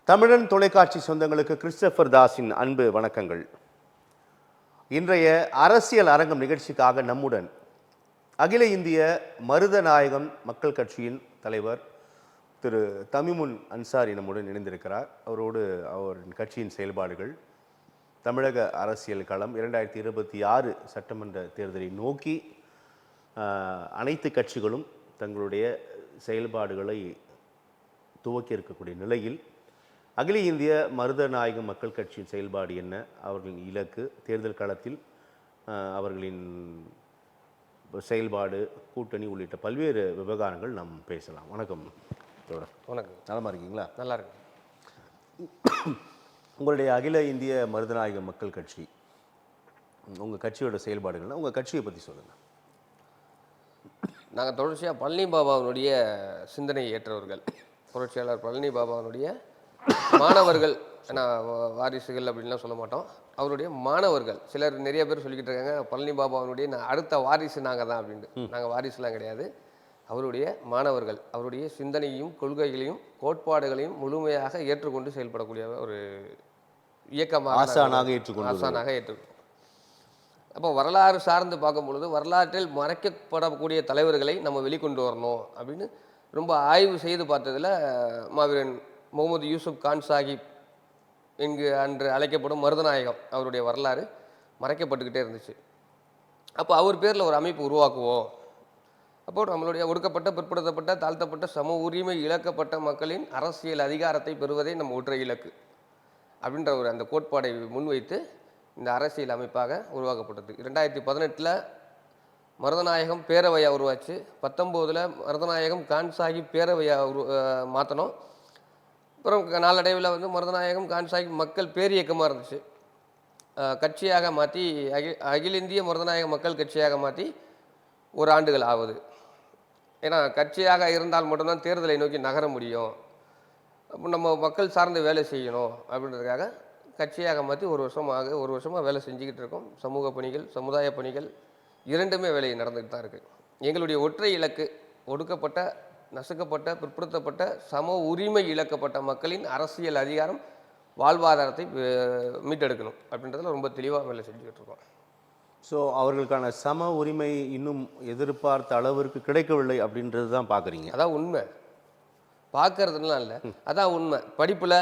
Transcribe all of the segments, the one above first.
தமிழன் தொலைக்காட்சி சொந்தங்களுக்கு கிறிஸ்டபர் தாஸின் அன்பு வணக்கங்கள். இன்றைய அரசியல் அரங்கம் நிகழ்ச்சிக்காக நம்முடன் அகில இந்திய மருதநாயகம் மக்கள் கட்சியின் தலைவர் திரு தமிமுன் அன்சாரி நம்முடன் இணைந்திருக்கிறார். அவரோடு அவரின் கட்சியின் செயல்பாடுகள், தமிழக அரசியல் களம், 2026 சட்டமன்ற தேர்தலை நோக்கி அனைத்து கட்சிகளும் தங்களுடைய செயல்பாடுகளை துவக்கி இருக்கக்கூடிய நிலையில் அகில இந்திய மருதநாயகம் மக்கள் கட்சியின் செயல்பாடு என்ன, அவர்களின் இலக்கு, தேர்தல் களத்தில் அவர்களின் செயல்பாடு, கூட்டணி உள்ளிட்ட பல்வேறு விவகாரங்கள் நாம் பேசலாம். வணக்கம் தோழர். வணக்கம். நலமாக இருக்கீங்களா? நல்லா இருக்கு. உங்களுடைய அகில இந்திய மருதநாயக மக்கள் கட்சி, உங்கள் கட்சியோட செயல்பாடுகள்னா உங்கள் கட்சியை பற்றி சொல்லுங்கள். நாங்கள் தொடர்ச்சியாக பழனி பாபாவினுடைய சிந்தனையை ஏற்றவர்கள், புரட்சியாளர் பழனி பாபாவினுடைய மாணவர்கள், ஏன்னா வாரிசுகள் அப்படின்லாம் சொல்ல மாட்டோம், அவருடைய மாணவர்கள். சிலர் நிறைய பேர் சொல்லிக்கிட்டு இருக்காங்க பழனி பாபாவினுடைய அடுத்த வாரிசு நாங்கள் தான் அப்படின்ட்டு. நாங்கள் வாரிசுலாம் கிடையாது, அவருடைய மாணவர்கள். அவருடைய சிந்தனையும் கொள்கைகளையும் கோட்பாடுகளையும் முழுமையாக ஏற்றுக்கொண்டு செயல்படக்கூடிய ஒரு இயக்கமாக ஆசானாக ஏற்றுக்கொண்டோம். அப்போ வரலாறு சார்ந்து பார்க்கும் பொழுது வரலாற்றில் மறைக்கப்படக்கூடிய தலைவர்களை நம்ம வெளிக்கொண்டு வரணும் அப்படின்னு ரொம்ப ஆய்வு செய்து பார்த்ததில் மாவீரன் முகமது யூசுப் கான் சாஹிப் இங்கு அன்று அழைக்கப்படும் மருதநாயகம் அவருடைய வரலாறு மறைக்கப்பட்டுக்கிட்டே இருந்துச்சு. அப்போ அவர் பேரில் ஒரு அமைப்பு உருவாக்குவோம். அப்போது நம்மளுடைய ஒடுக்கப்பட்ட, பிற்படுத்தப்பட்ட, தாழ்த்தப்பட்ட, சம உரிமை இழக்கப்பட்ட மக்களின் அரசியல் அதிகாரத்தை பெறுவதே நம்ம ஒற்றை இலக்கு அப்படின்ற ஒரு அந்த கோட்பாடை முன்வைத்து இந்த அரசியல் அமைப்பாக உருவாக்கப்பட்டது. 2018 மருதநாயகம் பேரவையாக உருவாச்சு. 19 மருதநாயகம் கான் சாஹிப் பேரவையாக மாற்றினோம். அப்புறம் நாளடைவில் மருதநாயகம் கான் சாஹிப் மக்கள் பேரியக்கமாக இருந்துச்சு. கட்சியாக மாற்றி அகில இந்திய மருதநாயக மக்கள் கட்சியாக மாற்றி ஒரு ஆண்டுகள் ஆகுது. ஏன்னா கட்சியாக இருந்தால் மட்டும்தான் தேர்தலை நோக்கி நகர முடியும். அப்போ நம்ம மக்கள் சார்ந்து வேலை செய்யணும் அப்படின்றதுக்காக கட்சியாக மாற்றி ஒரு வருஷமாக வேலை செஞ்சுக்கிட்டு இருக்கோம். சமூக பணிகள், சமுதாய பணிகள் இரண்டுமே வேலை நடந்துக்கிட்டு தான் இருக்குது. எங்களுடைய ஒற்றை இலக்கு ஒடுக்கப்பட்ட, நசுக்கப்பட்ட, பிற்படுத்தப்பட்ட, சம உரிமை இழக்கப்பட்ட மக்களின் அரசியல் அதிகாரம், வாழ்வாதாரத்தை மீட்டெடுக்கணும் அப்படின்றதுல ரொம்ப தெளிவாக வேலை செஞ்சுக்கிட்டு இருக்கோம். ஸோ அவர்களுக்கான சம உரிமை இன்னும் எதிர்பார்த்த அளவிற்கு கிடைக்கவில்லை அப்படின்றது தான் பார்க்குறீங்க? அதான் உண்மை. பார்க்கறதுலாம் இல்லை, அதான் உண்மை. படிப்பில்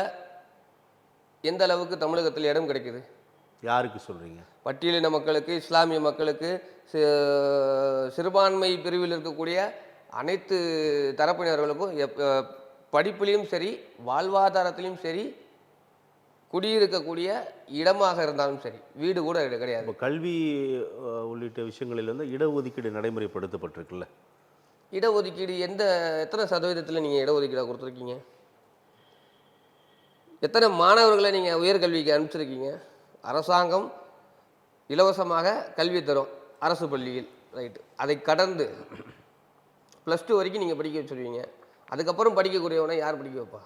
எந்த அளவுக்கு தமிழகத்தில் இடம் கிடைக்குது? யாருக்கு சொல்கிறீங்க? பட்டியலின மக்களுக்கு, இஸ்லாமிய மக்களுக்கு, சிறுபான்மை பிரிவில் இருக்கக்கூடிய அனைத்து தரப்பினர்களுக்கும் படிப்பிலையும் சரி, வாழ்வாதாரத்திலையும் சரி, குடியிருக்கக்கூடிய இடமாக இருந்தாலும் சரி, வீடு கூட கிடையாது. கல்வி உள்ளிட்ட விஷயங்களில் இடஒதுக்கீடு நடைமுறைப்படுத்தப்பட்டிருக்குல்ல? இடஒதுக்கீடு எத்தனை சதவீதத்தில் நீங்கள் இடஒதுக்கீடாக கொடுத்துருக்கீங்க? எத்தனை மாணவர்களை நீங்கள் உயர்கல்விக்கு அனுப்பிச்சிருக்கீங்க? அரசாங்கம் இலவசமாக கல்வி தரும் அரசு பள்ளியில், ரைட்டு. அதை கடந்து +2 வரைக்கும் நீங்கள் படிக்க வச்சுருவீங்க. அதுக்கப்புறம் படிக்கக்கூடியவனை யார் படிக்க வைப்பா?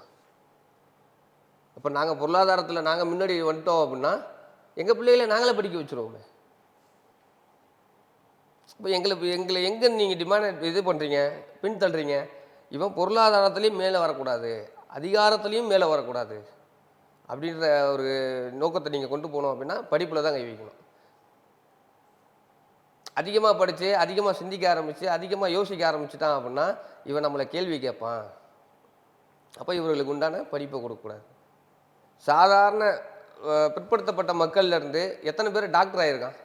அப்போ நாங்கள் பொருளாதாரத்தில் நாங்கள் முன்னாடி வந்துட்டோம் அப்படின்னா எங்கள் பிள்ளைகளை நாங்களே படிக்க வச்சுருவோமே. இப்போ எங்களை எங்கே நீங்கள் டிமாண்ட் இது பண்ணுறீங்க, பின்தள்ளுறீங்க? இவன் பொருளாதாரத்துலேயும் மேலே வரக்கூடாது, அதிகாரத்துலேயும் மேலே வரக்கூடாது அப்படின்ற ஒரு நோக்கத்தை நீங்கள் கொண்டு போனோம் அப்படின்னா படிப்பில் தான் கை வைக்கணும். அதிகமாக படித்து, அதிகமாக சிந்திக்க ஆரம்பித்து, அதிகமாக யோசிக்க ஆரம்பிச்சுட்டான் அப்படின்னா இவன் நம்மளை கேள்வி கேட்பான். அப்போ இவர்களுக்கு உண்டான படிப்பை கொடுக்கக்கூடாது. சாதாரண பிற்படுத்தப்பட்ட மக்கள்லேருந்து எத்தனை பேர் டாக்டர் ஆகியிருக்கான்?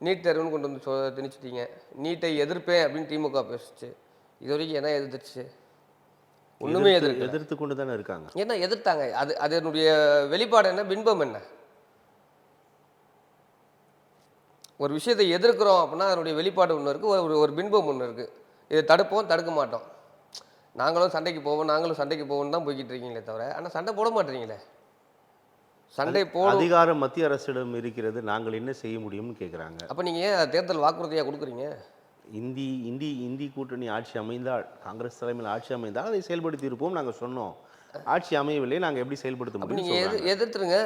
நீட் தேர்வுன்னு கொண்டு வந்து திணிச்சிட்டீங்க. நீட்டை எதிர்ப்பேன் அப்படின்னு திமுக பேசிச்சு. இது வரைக்கும் என்ன எதிர்த்துச்சு? ஒன்றுமே எதிர்த்து கொண்டு தானே இருக்காங்க. என்ன எதிர்த்தாங்க? அதனுடைய வெளிப்பாடு என்ன, பின்பம் என்ன? ஒரு விஷயத்தை எதிர்க்கிறோம் அப்படின்னா அதனுடைய வெளிப்பாடு ஒன்று இருக்குது, ஒரு பின்பம் ஒன்று இருக்குது. இதை தடுப்போம், தடுக்க மாட்டோம். நாங்களும் சண்டைக்கு போவோம் தான் போய்கிட்டு இருக்கீங்களே தவிர, ஆனால் சண்டை போட மாட்டேறீங்களே. சண்டை போட அதிகாரம் மத்திய அரசிடம் இருக்கிறது, நாங்கள் என்ன செய்ய முடியும்னு கேட்குறாங்க. அப்போ நீங்கள் ஏன் தேர்தல் வாக்குறுதியாக கொடுக்குறீங்க? இந்தி கூட்டணி ஆட்சி அமைந்தால், காங்கிரஸ் தலைமையில் ஆட்சி அமைந்தால் அதை செயல்படுத்தி இருப்போம் நாங்கள் சொன்னோம். ஆட்சி அமையவில்லை, நாங்கள் எப்படி செயல்படுத்த முடியும்? நீங்கள் எதிர்த்துருங்க.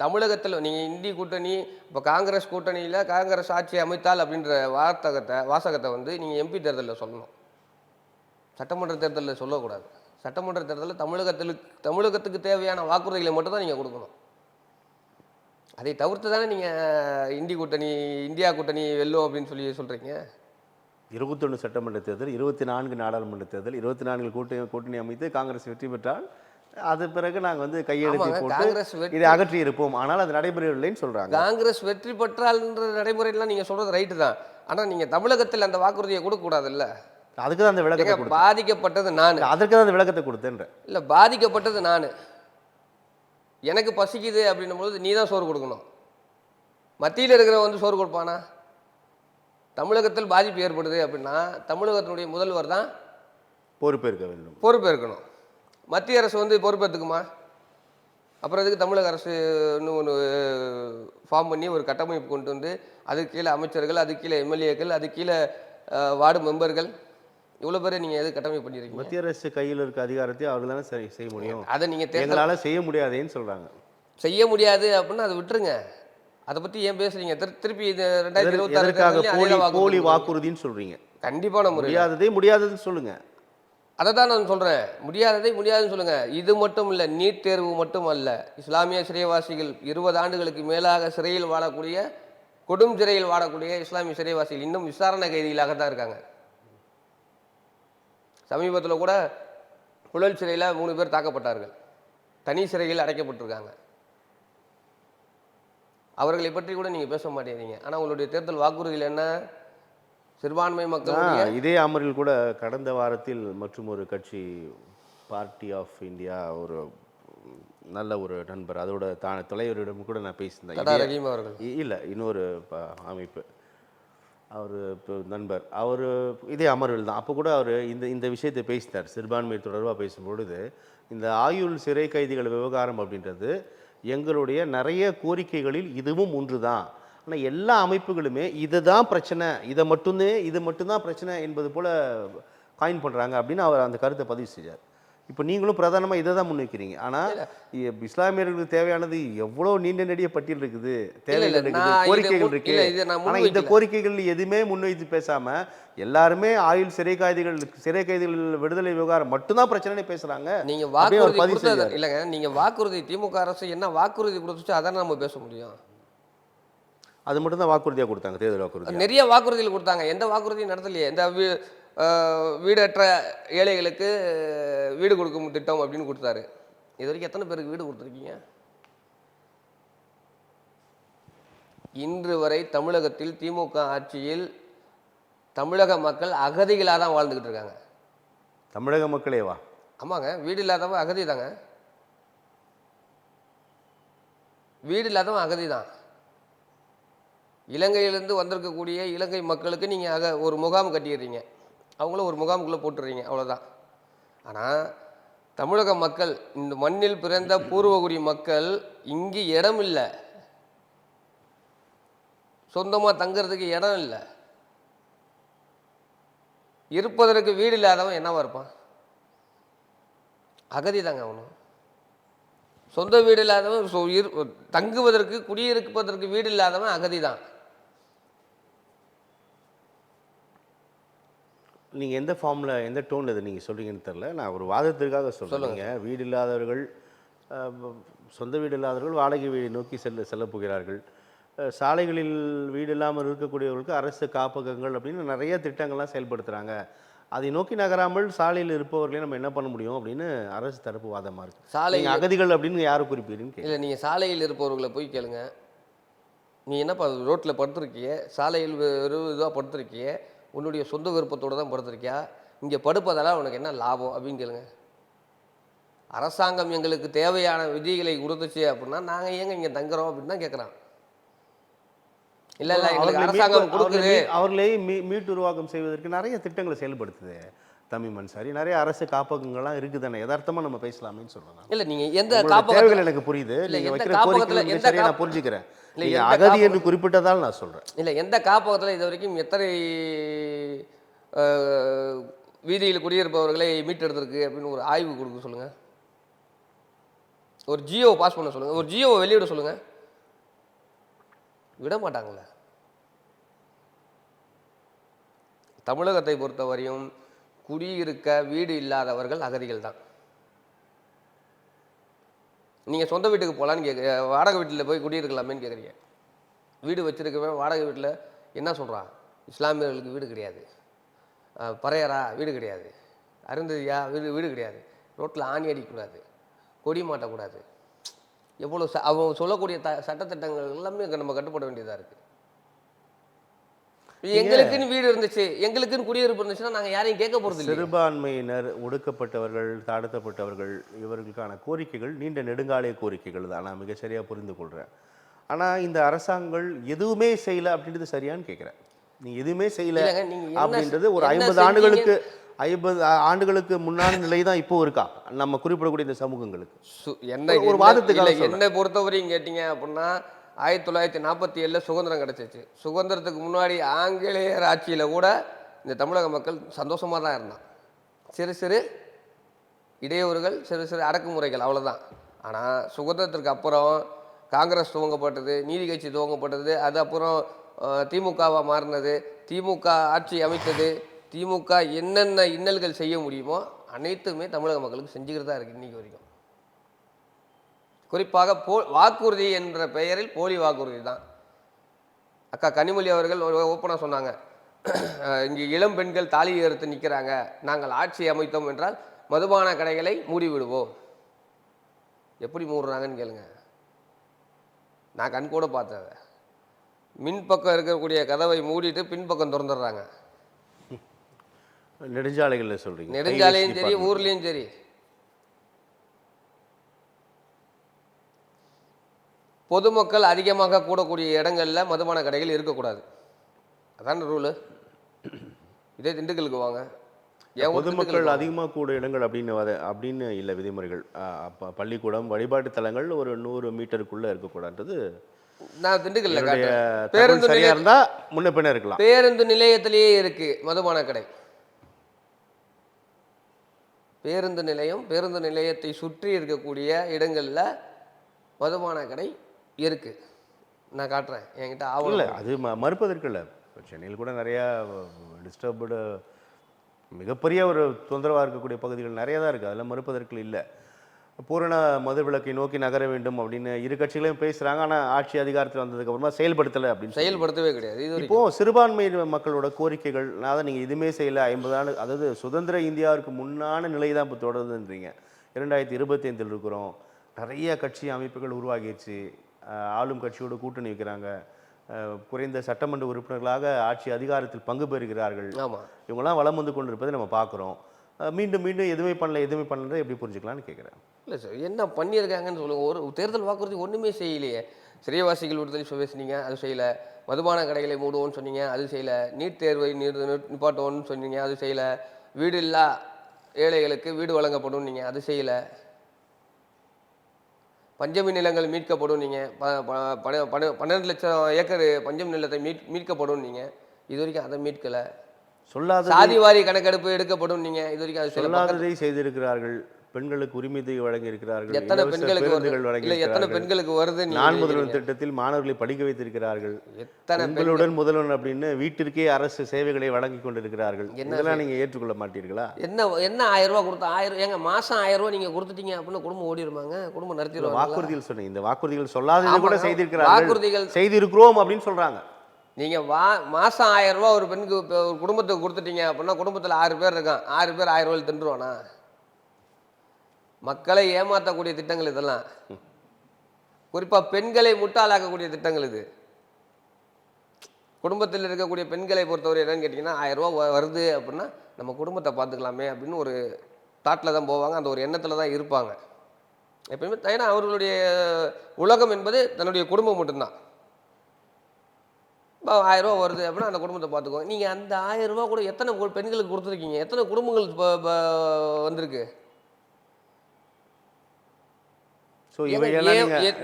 தமிழகத்தில் நீங்கள் இந்தி கூட்டணி, இப்போ காங்கிரஸ் கூட்டணியில் காங்கிரஸ் ஆட்சி அமைத்தால் அப்படின்ற வாசகத்தை நீங்கள் எம்பி தேர்தலில் சொல்லணும், சட்டமன்ற தேர்தலில் சொல்லக்கூடாது. சட்டமன்ற தேர்தலில் தமிழகத்துக்கு தேவையான வாக்குறுதிகளை மட்டும் தான் நீங்கள் கொடுக்கணும். அதை தவிர்த்து தானே நீங்கள் இந்தியா கூட்டணி வெல்லும் அப்படின்னு சொல்கிறீங்க. 21 சட்டமன்ற தேர்தல், 24 நாடாளுமன்ற தேர்தல், 24 கூட்டணி அமைத்து காங்கிரஸ் வெற்றி பெற்றால் அது பிறகு நாங்கள் வந்து கையெழுத்தி போட்டு இதை அகற்றி இருப்போம். ஆனால் அது நடைபெறவில்லைன்னு சொல்றாங்க. காங்கிரஸ் வெற்றி பெற்றால்ன்ற நடைமுறையெல்லாம் நீங்கள் சொல்றது ரைட்டு தான். ஆனால் நீங்கள் தமிழகத்தில் அந்த வாக்குறுதியை கொடுக்கக்கூடாதுல்ல. அதுக்கு தான் அந்த விளக்கத்தை கொடுத்தேன். பாதிக்கப்பட்டது நான். அதற்கு தான் அந்த விளக்கத்தை கொடுத்தேன். இல்லை, பாதிக்கப்பட்டது நான். எனக்கு பசிக்குது அப்படின்னும் போது நீ தான் சோறு கொடுக்கணும். மத்தியில் இருக்கிற வந்து சோறு கொடுப்பானா? தமிழகத்தில் பாதிப்பு ஏற்படுது அப்படின்னா தமிழகத்தினுடைய முதல்வர் தான் பொறுப்பேற்க வேண்டும். பொறுப்பேற்கணும். மத்திய அரசு வந்து பொறுப்பேற்றுக்குமா? அப்புறம் அதுக்கு தமிழக அரசு இன்னும் ஒன்று ஃபார்ம் பண்ணி ஒரு கட்டமைப்பு கொண்டு வந்து அதுக்கு கீழே அமைச்சர்கள், அதுக்கு கீழே எம்எல்ஏக்கள், அதுக்கு கீழே வார்டு மெம்பர்கள், இவ்வளோ பேரை நீங்கள் எது கட்டமைப்பு பண்ணிடுறீங்க? மத்திய அரசு கையில் இருக்க அதிகாரத்தை அவர்கள் தானே சரி செய்ய முடியும். அதை நீங்கள் எங்களால் செய்ய முடியாதேன்னு சொல்கிறாங்க. செய்ய முடியாது அப்படின்னு அதை விட்டுருங்க. அதை பற்றி ஏன் பேசுறீங்க? திருப்பி இது 2026 போலி வாக்குறுதின்னு சொல்றீங்க. கண்டிப்பான முடியாததுன்னு சொல்லுங்க. அதை தான் நான் சொல்கிறேன். முடியாதுன்னு சொல்லுங்கள். இது மட்டும் இல்லை, நீட் தேர்வு மட்டும் அல்ல, இஸ்லாமிய சிறைவாசிகள் 20 ஆண்டுகளுக்கு மேலாக சிறையில் வாழக்கூடிய, கொடும் சிறையில் வாழக்கூடிய இஸ்லாமிய சிறைவாசிகள் இன்னும் விசாரணை கைதிகளாக தான் இருக்காங்க. சமீபத்தில் கூட புழல் சிறையில் 3 பேர் தாக்கப்பட்டார்கள். தனி சிறையில் அடைக்கப்பட்டிருக்காங்க. அவர்களை பற்றி கூட நீங்கள் பேச மாட்டேங்கிறீங்க. ஆனால் உங்களுடைய தேர்தல் வாக்குறுதியில் என்ன? சிறுபான்மை மக்கள். இதே அமர்வில் கூட கடந்த வாரத்தில் மற்றும் ஒரு கட்சி, பார்ட்டி ஆஃப் இந்தியா, ஒரு நல்ல ஒரு நண்பர், அதோட தலைவரிடம் கூட நான் பேசியிருந்தேன். இல்லை, இன்னொரு அமைப்பு, அவர் நண்பர், அவர் இதே அமர்வில் தான். அப்போ கூட அவர் இந்த விஷயத்தை பேசினார். சிறுபான்மை தொடர்பாக பேசும்பொழுது இந்த ஆயுள் சிறை கைதிகள் விவகாரம் அப்படின்றது எங்களுடைய நிறைய கோரிக்கைகளில் இதுவும் ஒன்று தான். ஆனால் எல்லா அமைப்புகளுமே இதுதான் பிரச்சனை, இது மட்டும்தான் பிரச்சனை என்பது போல் காயின் பண்ணுறாங்க அப்படின்னு அவர் அந்த கருத்தை பதிவு செய்தார். இப்போ நீங்களும் பிரதானமாக இதை தான் முன்வைக்கிறீங்க. ஆனால் இஸ்லாமியர்களுக்கு தேவையானது எவ்வளோ நீண்ட நெடிய பட்டியல் இருக்குது, தேவைகள் இருக்குது, கோரிக்கைகள் இருக்கு. ஆனால் இந்த கோரிக்கைகள் எதுவுமே முன்வைத்து பேசாமல் எல்லாருமே ஆயுள் சிறை கைதிகள் விடுதலை விவகாரம் மட்டும்தான் பிரச்சனை பேசுகிறாங்க. நீங்கள் வாக்குறுதி இல்லைங்க, நீங்கள் வாக்குறுதி திமுக அரசு என்ன வாக்குறுதி கொடுத்துச்சு அதான் நம்ம பேச முடியும். அது மட்டும் தான் வாக்குறுதியாக கொடுத்தாங்க. தேர்தல் வாக்குறுதி நிறைய வாக்குறுதிகள் கொடுத்தாங்க. எந்த வாக்குறுதியும் நடத்தலையே. இந்த வீடற்ற ஏழைகளுக்கு வீடு கொடுக்கும் திட்டம் அப்படின்னு கொடுத்தாரு. இது வரைக்கும் எத்தனை பேருக்கு வீடு கொடுத்துருக்கீங்க? இன்று வரை தமிழகத்தில் திமுக ஆட்சியில் தமிழக மக்கள் அகதிகளாக தான் வாழ்ந்துக்கிட்டு இருக்காங்க. தமிழக மக்களேவா? ஆமாங்க, வீடு இல்லாதவன் அகதி தாங்க. வீடு இல்லாதவன் அகதி தான். இலங்கையிலேருந்து வந்திருக்கக்கூடிய இலங்கை மக்களுக்கு நீங்கள் ஒரு முகாம் கட்டிடுறீங்க, அவங்கள ஒரு முகாமுக்குள்ளே போட்டுடுறீங்க, அவ்வளோதான். ஆனால் தமிழக மக்கள், இந்த மண்ணில் பிறந்த பூர்வகுடி மக்கள், இங்கு இடம் இல்லை, சொந்தமாக தங்கிறதுக்கு இடம் இல்லை, இருப்பதற்கு வீடு இல்லாதவன் என்னவா இருப்பான்? அகதி தாங்க அவனும். சொந்த வீடு இல்லாதவன், தங்குவதற்கு குடியிருப்பதற்கு வீடு இல்லாதவன் அகதி தான். நீங்கள் எந்த ஃபார்மில் எந்த டோனில் இதை நீங்கள் சொல்கிறீங்கன்னு தெரில. நான் ஒரு வாதத்திற்காக சொல்லுங்க. வீடு இல்லாதவர்கள், சொந்த வீடு இல்லாதவர்கள் வாடகை வீடு நோக்கி செல்ல போகிறார்கள். சாலைகளில் வீடு இல்லாமல் இருக்கக்கூடியவர்களுக்கு அரசு காப்பகங்கள் அப்படின்னு நிறைய திட்டங்கள்லாம் செயல்படுத்துகிறாங்க. அதை நோக்கி நகராமல் சாலையில் இருப்பவர்களே நம்ம என்ன பண்ண முடியும் அப்படின்னு அரசு தரப்பு வாதமாக இருக்குது. சாலை அகதிகள் அப்படின்னு யாரும் குறிப்பிடுறீங்க? இல்லை, நீங்கள் சாலையில் இருப்பவர்களை போய் கேளுங்க. நீ என்னப்பா ரோட்டில் படுத்துருக்கிய, சாலையில் வெறும் இதுவாக படுத்துருக்கிய, உன்னுடைய சொந்த விருப்பத்தோடு தான் படுத்துருக்கியா, இங்கே படுப்பதெல்லாம் உனக்கு என்ன லாபம் அப்படின்னு கேளுங்க. அரசாங்கம் எங்களுக்கு தேவையான விதிகளை கொடுத்துச்சு அப்படின்னா நாங்கள் ஏங்க இங்கே தங்குறோம் அப்படின்னு தான் கேட்குறான். இல்லை எங்களுக்கு அரசாங்கம் கொடுக்குது. அவர்களே மீட்டுருவாக்கம் செய்வதற்கு நிறைய திட்டங்களை செயல்படுத்துது தமிழ் மன்சாரி. நிறைய அரசு காப்பகங்கள்லாம் இருக்குது தானே, யதார்த்தமாக நம்ம பேசலாமேன்னு சொல்லலாம். இல்லை, நீங்கள் எந்த காப்பகங்கள் எனக்கு புரியுது, நீங்கள் வைக்கிற கோரிக்கைகளை நான் புரிஞ்சுக்கிறேன். அகதி என்று குறிப்பிட்டதால் நான் சொல்கிறேன். இல்லை, எந்த காப்பகத்தில் இது வரைக்கும் எத்தனை வீதியில் குடியிருப்பவர்களை மீட்டெடுத்திருக்கு அப்படின்னு ஒரு ஆய்வு கொடுக்க சொல்லுங்கள். ஒரு ஜியோவை பாஸ் பண்ண சொல்லுங்கள், ஒரு ஜியோவை வெளியிட சொல்லுங்கள். விட மாட்டாங்கள. தமிழகத்தை பொறுத்தவரையும் குடியிருக்க வீடு இல்லாதவர்கள் அகதிகள் தான். நீங்கள் சொந்த வீட்டுக்கு போகலான்னு வாடகை வீட்டில் போய் குடியிருக்கலாமேன்னு கேட்குறீங்க. வீடு வச்சுருக்கவன் வாடகை வீட்டில் என்ன சொல்கிறான்? இஸ்லாமியர்களுக்கு வீடு கிடையாது, பறையரா வீடு கிடையாது, அருந்ததியா வீடு கிடையாது, ரோட்டில் ஆணி அடிக்கக்கூடாது, கொடி மாட்டக்கூடாது, எவ்வளோ அவங்க சொல்லக்கூடிய சட்டத்திட்டங்கள் எல்லாமே நம்ம கட்டுப்பட வேண்டியதாக இருக்குது. எங்களுக்குன்னு வீடு இருந்துச்சு, எங்களுக்குன்னு குடியிருப்பு இருந்துச்சுன்னா நாங்கள் யாரையும் கேட்க போகிறது இல்லை. சிறுபான்மையினர், ஒடுக்கப்பட்டவர்கள், தாழ்த்தப்பட்டவர்கள், இவர்களுக்கான கோரிக்கைகள் நீண்ட நெடுங்கால கோரிக்கைகள் தான், நான் மிகச்சரியாக புரிந்து கொள்கிறேன். ஆனால் இந்த அரசாங்கங்கள் எதுவுமே செய்யலை அப்படின்றது சரியான்னு கேட்குறேன். நீங்கள் எதுவுமே செய்யலை அப்படின்றது ஒரு 50 ஆண்டுகளுக்கு முன்னாடி நிலை தான் இப்போ இருக்கா நம்ம குறிப்பிடக்கூடிய இந்த சமூகங்களுக்கு? ஒரு வாதத்துக்கு என்னை பொறுத்தவரையும் கேட்டீங்க அப்படின்னா 1947 சுதந்திரம் கிடைச்சிச்சு. சுதந்திரத்துக்கு முன்னாடி ஆங்கிலேயர் ஆட்சியில் கூட இந்த தமிழக மக்கள் சந்தோஷமாக தான் இருந்தான். சிறு இடையூறுகள், சிறு அடக்குமுறைகள், அவ்வளோதான். ஆனால் சுதந்திரத்திற்கு அப்புறம் காங்கிரஸ் துவங்கப்பட்டது, நீதி கட்சி துவங்கப்பட்டது, அது அப்புறம் திமுகவாக மாறினது, திமுக ஆட்சி அமைத்தது, திமுக என்னென்ன இன்னல்கள் செய்ய முடியுமோ அனைத்துமே தமிழக மக்களுக்கு செஞ்சுக்கிட்டு தான் இருக்குது இன்றைக்கி வரைக்கும். குறிப்பாக வாக்குறுதி என்ற பெயரில் போலி வாக்குறுதி தான். அக்கா கனிமொழி அவர்கள் ஓப்பனாக சொன்னாங்க, இங்கே இளம் பெண்கள் தாலி எடுத்து நிற்கிறாங்க, நாங்கள் ஆட்சி அமைத்தோம் என்றால் மதுபான கடைகளை மூடிவிடுவோம். எப்படி மூடுறாங்கன்னு கேளுங்க, நான் கண் கூட பார்த்தேன். மின்பக்கம் இருக்கக்கூடிய கதவை மூடிட்டு பின்பக்கம் திறந்துடுறாங்க. நெடுஞ்சாலைகளில் சொல்கிறீங்க? நெடுஞ்சாலையும் சரி, ஊர்லேயும் சரி. பொதுமக்கள் அதிகமாக கூடக்கூடிய இடங்களில் மதுபான கடைகள் இருக்கக்கூடாது, அதான் ரூலு. இதே திண்டுக்கலுக்கு வாங்க, பொதுமக்கள் அதிகமாக கூட இடங்கள் அப்படின்னு இல்லை விதிமுறைகள். பள்ளிக்கூடம், வழிபாட்டு தலங்கள் ஒரு 100 மீட்டருக்குள்ளே இருக்கக்கூடாது. நான் திண்டுக்கல்ல பேருந்து நிலையம் இருந்தால் முன்ன பின்ன இருக்கலாம். பேருந்து நிலையத்திலேயே இருக்கு மதுபான கடை. பேருந்து நிலையம், பேருந்து நிலையத்தை சுற்றி இருக்கக்கூடிய இடங்களில் மதுபான கடை இருக்கு. நான் காட்டுறேன், என்கிட்ட ஆவணம் இல்லை. அது மறுப்பதற்கு இல்லை. சென்னையில் கூட நிறையா டிஸ்டர்ப்டு, மிகப்பெரிய ஒரு தொந்தரவாக இருக்கக்கூடிய பகுதிகள் நிறையா தான் இருக்குது, அதெல்லாம் மறுப்பதற்கு இல்லை. பூரண மதுவிலக்கை நோக்கி நகர வேண்டும் அப்படின்னு இரு கட்சிகளையும் பேசுகிறாங்க. ஆனால் ஆட்சி அதிகாரத்தில் வந்ததுக்கப்புறமா செயல்படுத்தலை அப்படின்னு செயல்படுத்தவே கிடையாது. இப்போது சிறுபான்மை மக்களோட கோரிக்கைகள், அதான் நீங்கள் எதுவுமே செய்யலை, 50 ஆண்டு, அதாவது சுதந்திர இந்தியாவிற்கு முன்னான நிலை தான் இப்போ தொடருதுன்றீங்க. 2025 இருக்கிறோம், நிறைய கட்சி அமைப்புகள் உருவாகிடுச்சு, ஆளும் கட்சியோடு கூட்டணி வைக்கிறாங்க, குறைந்த சட்டமன்ற உறுப்பினர்களாக ஆட்சி அதிகாரத்தில் பங்கு பெறுகிறார்கள். ஆமாம், இவங்கெல்லாம் வளம் வந்து கொண்டு இருப்பதை நம்ம பார்க்குறோம். மீண்டும் எதுவுமே பண்ணல எப்படி புரிஞ்சுக்கலான்னு கேட்குறேன். இல்லை சார், என்ன பண்ணியிருக்காங்கன்னு சொல்லுங்கள். ஒரு தேர்தல் வாக்குறுதி ஒன்றுமே செய்யலையே. சிறைவாசிகள் விடுதலை பேசுனீங்க, அது செய்யலை. மதுபான கடைகளை மூடுவோன்னு சொன்னீங்க, அது செய்யலை. நீட் தேர்வை நிப்பாட்டுவோன்னு சொன்னீங்க, அது செய்யலை. வீடு இல்லா ஏழைகளுக்கு வீடு வழங்கப்படும் நீங்கள், அது செய்யலை. பஞ்சமி நிலங்கள் மீட்கப்படும் நீங்கள், 12 லட்சம் ஏக்கர் பஞ்சமி நிலத்தை மீட்கப்படும் நீங்கள், இது வரைக்கும் அதை மீட்கலை. சாதிவாரி கணக்கெடுப்பு எடுக்கப்படும் நீங்க, இது வரைக்கும் அது சொல்லாததை செய்திருக்கிறார்கள். பெண்களுக்கு உரிமை வழங்கி இருக்கிறார்கள். எத்தனை பெண்களுக்கு வருது? நான் முதல்வன் திட்டத்தில் மாணவர்களை படிக்க வைத்திருக்கிறார்கள். பெண்களுடன் முதல்வன் அப்படின்னு வீட்டிற்கே அரசு சேவைகளை வழங்கி கொண்டிருக்கிறார்கள். இதெல்லாம் நீங்க ஏற்றுக்கொள்ள மாட்டீர்களா? என்ன 1000 ரூபாய் கொடுத்தா 1000 ஏங்க மாசம் 1000 ரூபாய் நீங்க கொடுத்துட்டீங்க அப்படின்னு குடும்பம் ஓடிடுமாங்க? குடும்பம் நடத்திடுவாங்க. வாக்குறுதிகள் சொன்னீங்க, இந்த வாக்குறுதிகள் சொல்லாததை கூட செய்திருக்கிறார்கள், வாக்குறுதிகள் செய்திருக்கிறோம் அப்படின்னு சொல்றாங்க. நீங்கள் மாதம் 1000 ரூபா ஒரு பெண்ணுக்கு ஒரு குடும்பத்துக்கு கொடுத்துட்டீங்க அப்படின்னா குடும்பத்தில் 6 பேர் இருக்கான், 6 பேர் 1000 ரூபாய் தின்றுவானா? மக்களை ஏமாற்றக்கூடிய திட்டங்கள் இதெல்லாம். குறிப்பாக பெண்களை முட்டாளாக்கக்கூடிய திட்டங்கள் இது. குடும்பத்தில் இருக்கக்கூடிய பெண்களை பொறுத்தவரை என்னன்னு கேட்டிங்கன்னா 1000 ரூபா வருது அப்படின்னா நம்ம குடும்பத்தை பார்த்துக்கலாமே அப்படின்னு ஒரு தாட்டில் தான் போவாங்க, அந்த ஒரு எண்ணத்தில் தான் இருப்பாங்க எப்பயுமே. ஏன்னா அவர்களுடைய உலகம் என்பது தன்னுடைய குடும்பம் மட்டும்தான். 1000 ரூபா வருது அப்படின்னா அந்த குடும்பத்தை பார்த்துக்கோங்க. நீங்கள் அந்த 1000 ரூபா கூட எத்தனை பெண்களுக்கு கொடுத்துருக்கீங்க? எத்தனை குடும்பங்கள் வந்திருக்கு?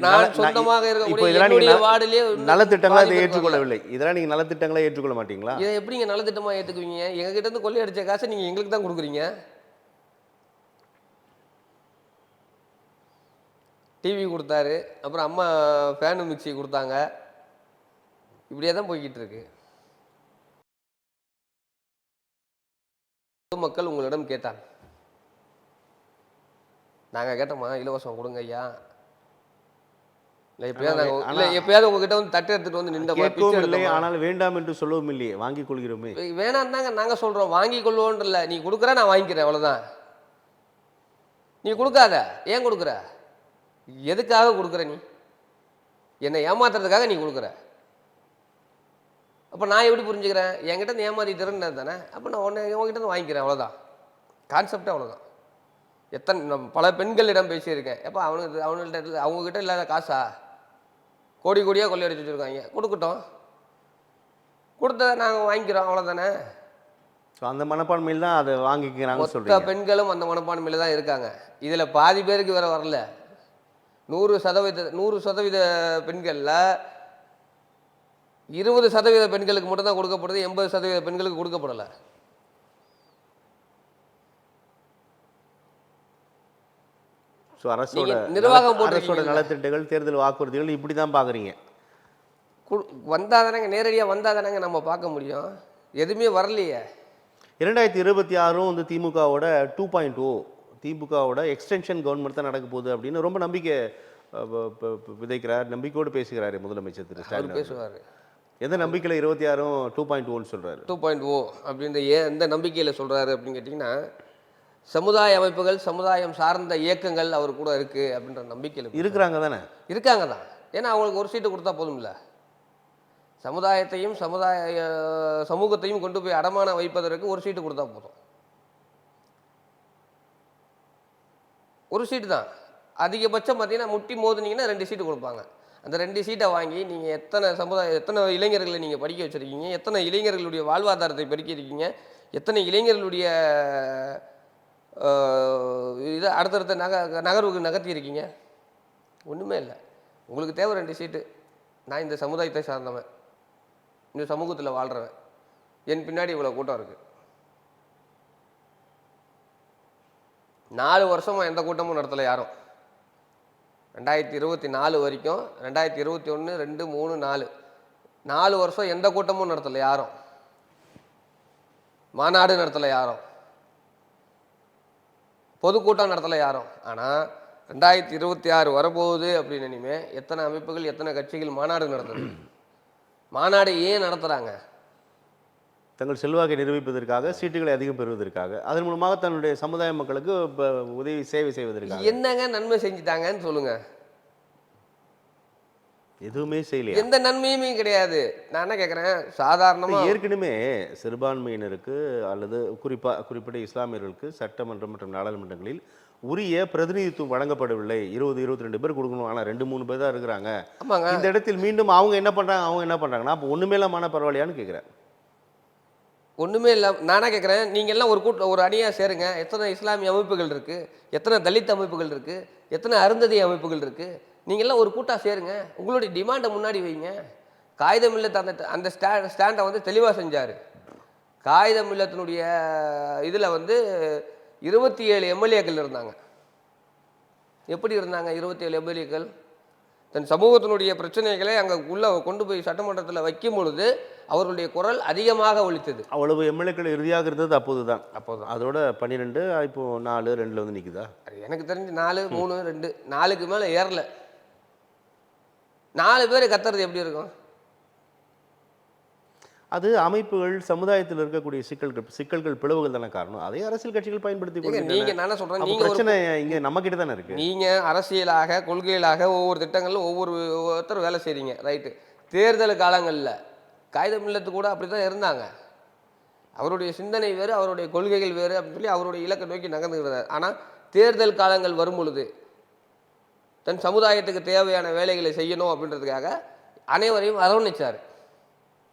நான் சொந்தமாக இருக்கக்கூடிய வார்டிலே நலத்திட்டங்களா இதை ஏற்றுக்கொள்ளவில்லை. இதெல்லாம் நீங்க நலத்திட்டங்களா ஏற்றுக்கொள்ள மாட்டீங்களா? இதை எப்படிங்க நலத்திட்டமா ஏற்றுக்குவீங்க? எங்ககிட்ட இருந்து கொள்ளை அடிச்ச காசை நீங்க எங்களுக்கு தான் கொடுக்குறீங்க. டிவி கொடுத்தாரு, அப்புறம் அம்மா ஃபேனு மிக்சி கொடுத்தாங்க, இப்படியே தான் போய்கிட்டு இருக்கு. பொதுமக்கள் உங்களிடம் கேட்டாங்க, நாங்கள் கேட்டோமா இலவசம் கொடுங்க ஐயா, இல்லை எப்பயாவது உங்ககிட்ட வந்து தட்டு எடுத்துட்டு வந்து நின்ற கேட்கவும் இல்லை, ஆனால் வேண்டாம் என்று சொல்லவும் இல்லையே, வாங்கிக் கொள்கிறோமே. வேணாம் தாங்க நாங்கள் சொல்கிறோம், வாங்கி கொள்வோன்ற இல்லை, நீ கொடுக்குற நான் வாங்கிக்கிறேன் அவ்வளோதான். நீ கொடுக்காத, ஏன் கொடுக்குற, எதுக்காக கொடுக்குற, நீ என்னை ஏமாத்துறதுக்காக நீ கொடுக்குற. அப்போ நான் எப்படி புரிஞ்சுக்கிறேன், என்கிட்ட இருந்து ஏமாத்திட்டுறேன்னு தானே, அப்போ நான் உங்ககிட்ட இருந்து வாங்கிக்கிறேன், அவ்வளோதான். கான்செப்டே அவ்வளோதான். பல பெண்களிடம் பேசியிருக்கேன், எப்போ அவங்கள்ட்ட அவங்ககிட்ட இல்லாத காசா கோடி கோடியாக கொள்ளையடிச்சு வச்சுருக்காங்க, கொடுக்கட்டும், கொடுத்ததை நாங்கள் வாங்கிக்கிறோம், அவ்வளோதானே. ஸோ அந்த மனப்பான்மையில் தான் அதை வாங்கிக்கிறாங்க. மொத்த பெண்களும் அந்த மனப்பான்மையில் தான் இருக்காங்க. இதில் பாதி பேருக்கு வேற வரல. 100% பெண்களில் 20% பெண்களுக்கு மட்டும் தான் கொடுக்கப்படுது, 80% பெண்களுக்கு கொடுக்கப்படலை. ஸோ அரசோட நலத்திட்டங்கள், தேர்தல் வாக்குறுதிகள் இப்படி தான் பார்க்குறீங்க. வந்தால் தானேங்க, நேரடியாக வந்தால் தானேங்க நம்ம பார்க்க முடியும். எதுவுமே வரலையே. 2026 வந்து திமுகவோட 2.0, திமுகவோட எக்ஸ்டென்ஷன் கவர்மெண்ட் தான் நடக்க போகுது அப்படின்னு ரொம்ப நம்பிக்கை விதைக்கிறார், நம்பிக்கையோடு பேசுகிறாரு முதலமைச்சர் திரு ஸ்டாலின். பேசுவார். எந்த நம்பிக்கையில் 26 2.0ன்னு சொல்கிறாரு? 2.0 அப்படின்ற எந்த நம்பிக்கையில் சொல்கிறாரு அப்படின்னு கேட்டிங்கன்னா, சமுதாய அமைப்புகள், சமுதாயம் சார்ந்த இயக்கங்கள் அவர் கூட இருக்குது அப்படின்ற நம்பிக்கையில் இருக்கிறாங்க தானே. இருக்காங்க தான். ஏன்னா அவங்களுக்கு ஒரு சீட்டு கொடுத்தா போதும்ல. சமுதாயத்தையும் சமூகத்தையும் கொண்டு போய் அடமான வைப்பதற்கு ஒரு சீட்டு கொடுத்தா போதும். ஒரு சீட்டு தான் அதிகபட்சம். பார்த்தீங்கன்னா முட்டி மோதுனீங்கன்னா 2 சீட்டு கொடுப்பாங்க. அந்த 2 சீட்டை வாங்கி நீங்கள் எத்தனை இளைஞர்களை நீங்கள் படிக்க வச்சுருக்கீங்க, எத்தனை இளைஞர்களுடைய வாழ்வாதாரத்தை பெருக்கியிருக்கீங்க, எத்தனை இளைஞர்களுடைய இதை அடுத்தடுத்த நகர்வுக்கு நகர்த்தியிருக்கீங்க. ஒன்றுமே இல்லை. உங்களுக்கு தேவை 2 சீட்டு. நான் இந்த சமுதாயத்தை சார்ந்தவன், இந்த சமூகத்தில் வாழ்கிறவன், என் பின்னாடி இவ்வளோ கூட்டம் இருக்குது. 4 வருஷமாக எந்த கூட்டமும் நடத்தலை யாரும். 2024 வரைக்கும், 2021, 2, 3, 4 வருஷம் எந்த கூட்டமும் நடத்தலை யாரும். மாநாடு நடத்தலை யாரும், பொதுக்கூட்டம் நடத்தலை யாரும். ஆனால் 2026 வரப்போகுது அப்படின்னு இனிமே எத்தனை அமைப்புகள், எத்தனை கட்சிகள் மாநாடு நடத்துது. மாநாடு ஏன் நடத்துகிறாங்க? தங்கள் செல்வாக்கை நிரூபிப்பதற்காக, சீட்டுகளை அதிகம் பெறுவதற்காக, அதன் மூலமாக தன்னுடைய சமுதாய மக்களுக்கு உதவி சேவை செய்வதற்காக. என்னங்க நன்மை செஞ்சுட்டாங்கன்னு சொல்லுங்க. எதுவுமே செய்யல, எந்த நன்மையுமே கிடையாது. நான் என்ன கேட்குறேன், சாதாரணமாக ஏற்கனவே சிறுபான்மையினருக்கு அல்லது குறிப்பிட்ட இஸ்லாமியர்களுக்கு சட்டமன்றம் மற்றும் நாடாளுமன்றங்களில் உரிய பிரதிநிதித்துவம் வழங்கப்படவில்லை. 20-22 பேர் கொடுக்கணும், ஆனால் 2-3 பேர் தான் இருக்கிறாங்க. இந்த இடத்தில் மீண்டும் அவங்க என்ன பண்ணுறாங்கன்னா அப்போ ஒன்றுமே இல்லாமல் பரவாயில்லையான்னு கேட்குறேன். ஒன்றுமே இல்லை. நானே கேட்குறேன், நீங்கள் எல்லாம் ஒரு அணியாக சேருங்க. எத்தனை இஸ்லாமிய அமைப்புகள் இருக்குது, எத்தனை தலித் அமைப்புகள் இருக்குது, எத்தனை அருந்ததி அமைப்புகள் இருக்குது, நீங்கள் எல்லாம் ஒரு கூட்டாக சேருங்க. உங்களுடைய டிமாண்டை முன்னாடி வைங்க. காகிதம் இல்லத்தை அந்த ஸ்டாண்டை வந்து தெளிவாக செஞ்சார். காகிதம் இல்லத்தினுடைய இதில் வந்து 27 எம்எல்ஏக்கள் இருந்தாங்க. எப்படி இருந்தாங்க 27 எம்எல்ஏக்கள்? தன் சமூகத்தினுடைய பிரச்சனைகளை அங்கே உள்ளே கொண்டு போய் சட்டமன்றத்தில் வைக்கும் பொழுது அவர்களுடைய குரல் அதிகமாக ஒலித்தது. அவ்வளவு எம்எல்ஏக்கள் இறுதியாக இருந்தது அப்போது தான். அதோட 12, இப்போ 4, 2ல் வந்து நிற்குதா? எனக்கு தெரிஞ்சு 4, 3, 2, 4க்கு மேலே ஏறல. 4 பேர் கத்துறது எப்படி இருக்கும்? அது அமைப்புகள், சமுதாயத்தில் இருக்கக்கூடிய சிக்கல்கள் பிளவுகள் தானே காரணம். அதே அரசியல் கட்சிகள் பயன்படுத்தி நீங்க என்ன சொல்றேன், நீங்க பிரச்சனை இங்க நம்ம கிட்ட தானே இருக்கு. நீங்க அரசியலாக, கொள்கைகளாக ஒவ்வொரு திட்டங்களும் ஒவ்வொருத்தர் வேலை செய்றீங்க, ரைட்டு. தேர்தல் காலங்களில் காகிதம் இல்லத்து கூட அப்படி தான் இருந்தாங்க. அவருடைய சிந்தனை வேறு, அவருடைய கொள்கைகள் வேறு அப்படின்னு சொல்லி அவருடைய இலக்கை நோக்கி நகர்ந்துக்கிறார். ஆனால் தேர்தல் காலங்கள் வரும் பொழுது தன் சமுதாயத்துக்கு தேவையான வேலைகளை செய்யணும் அப்படின்றதுக்காக அனைவரையும் அரவணைச்சார்.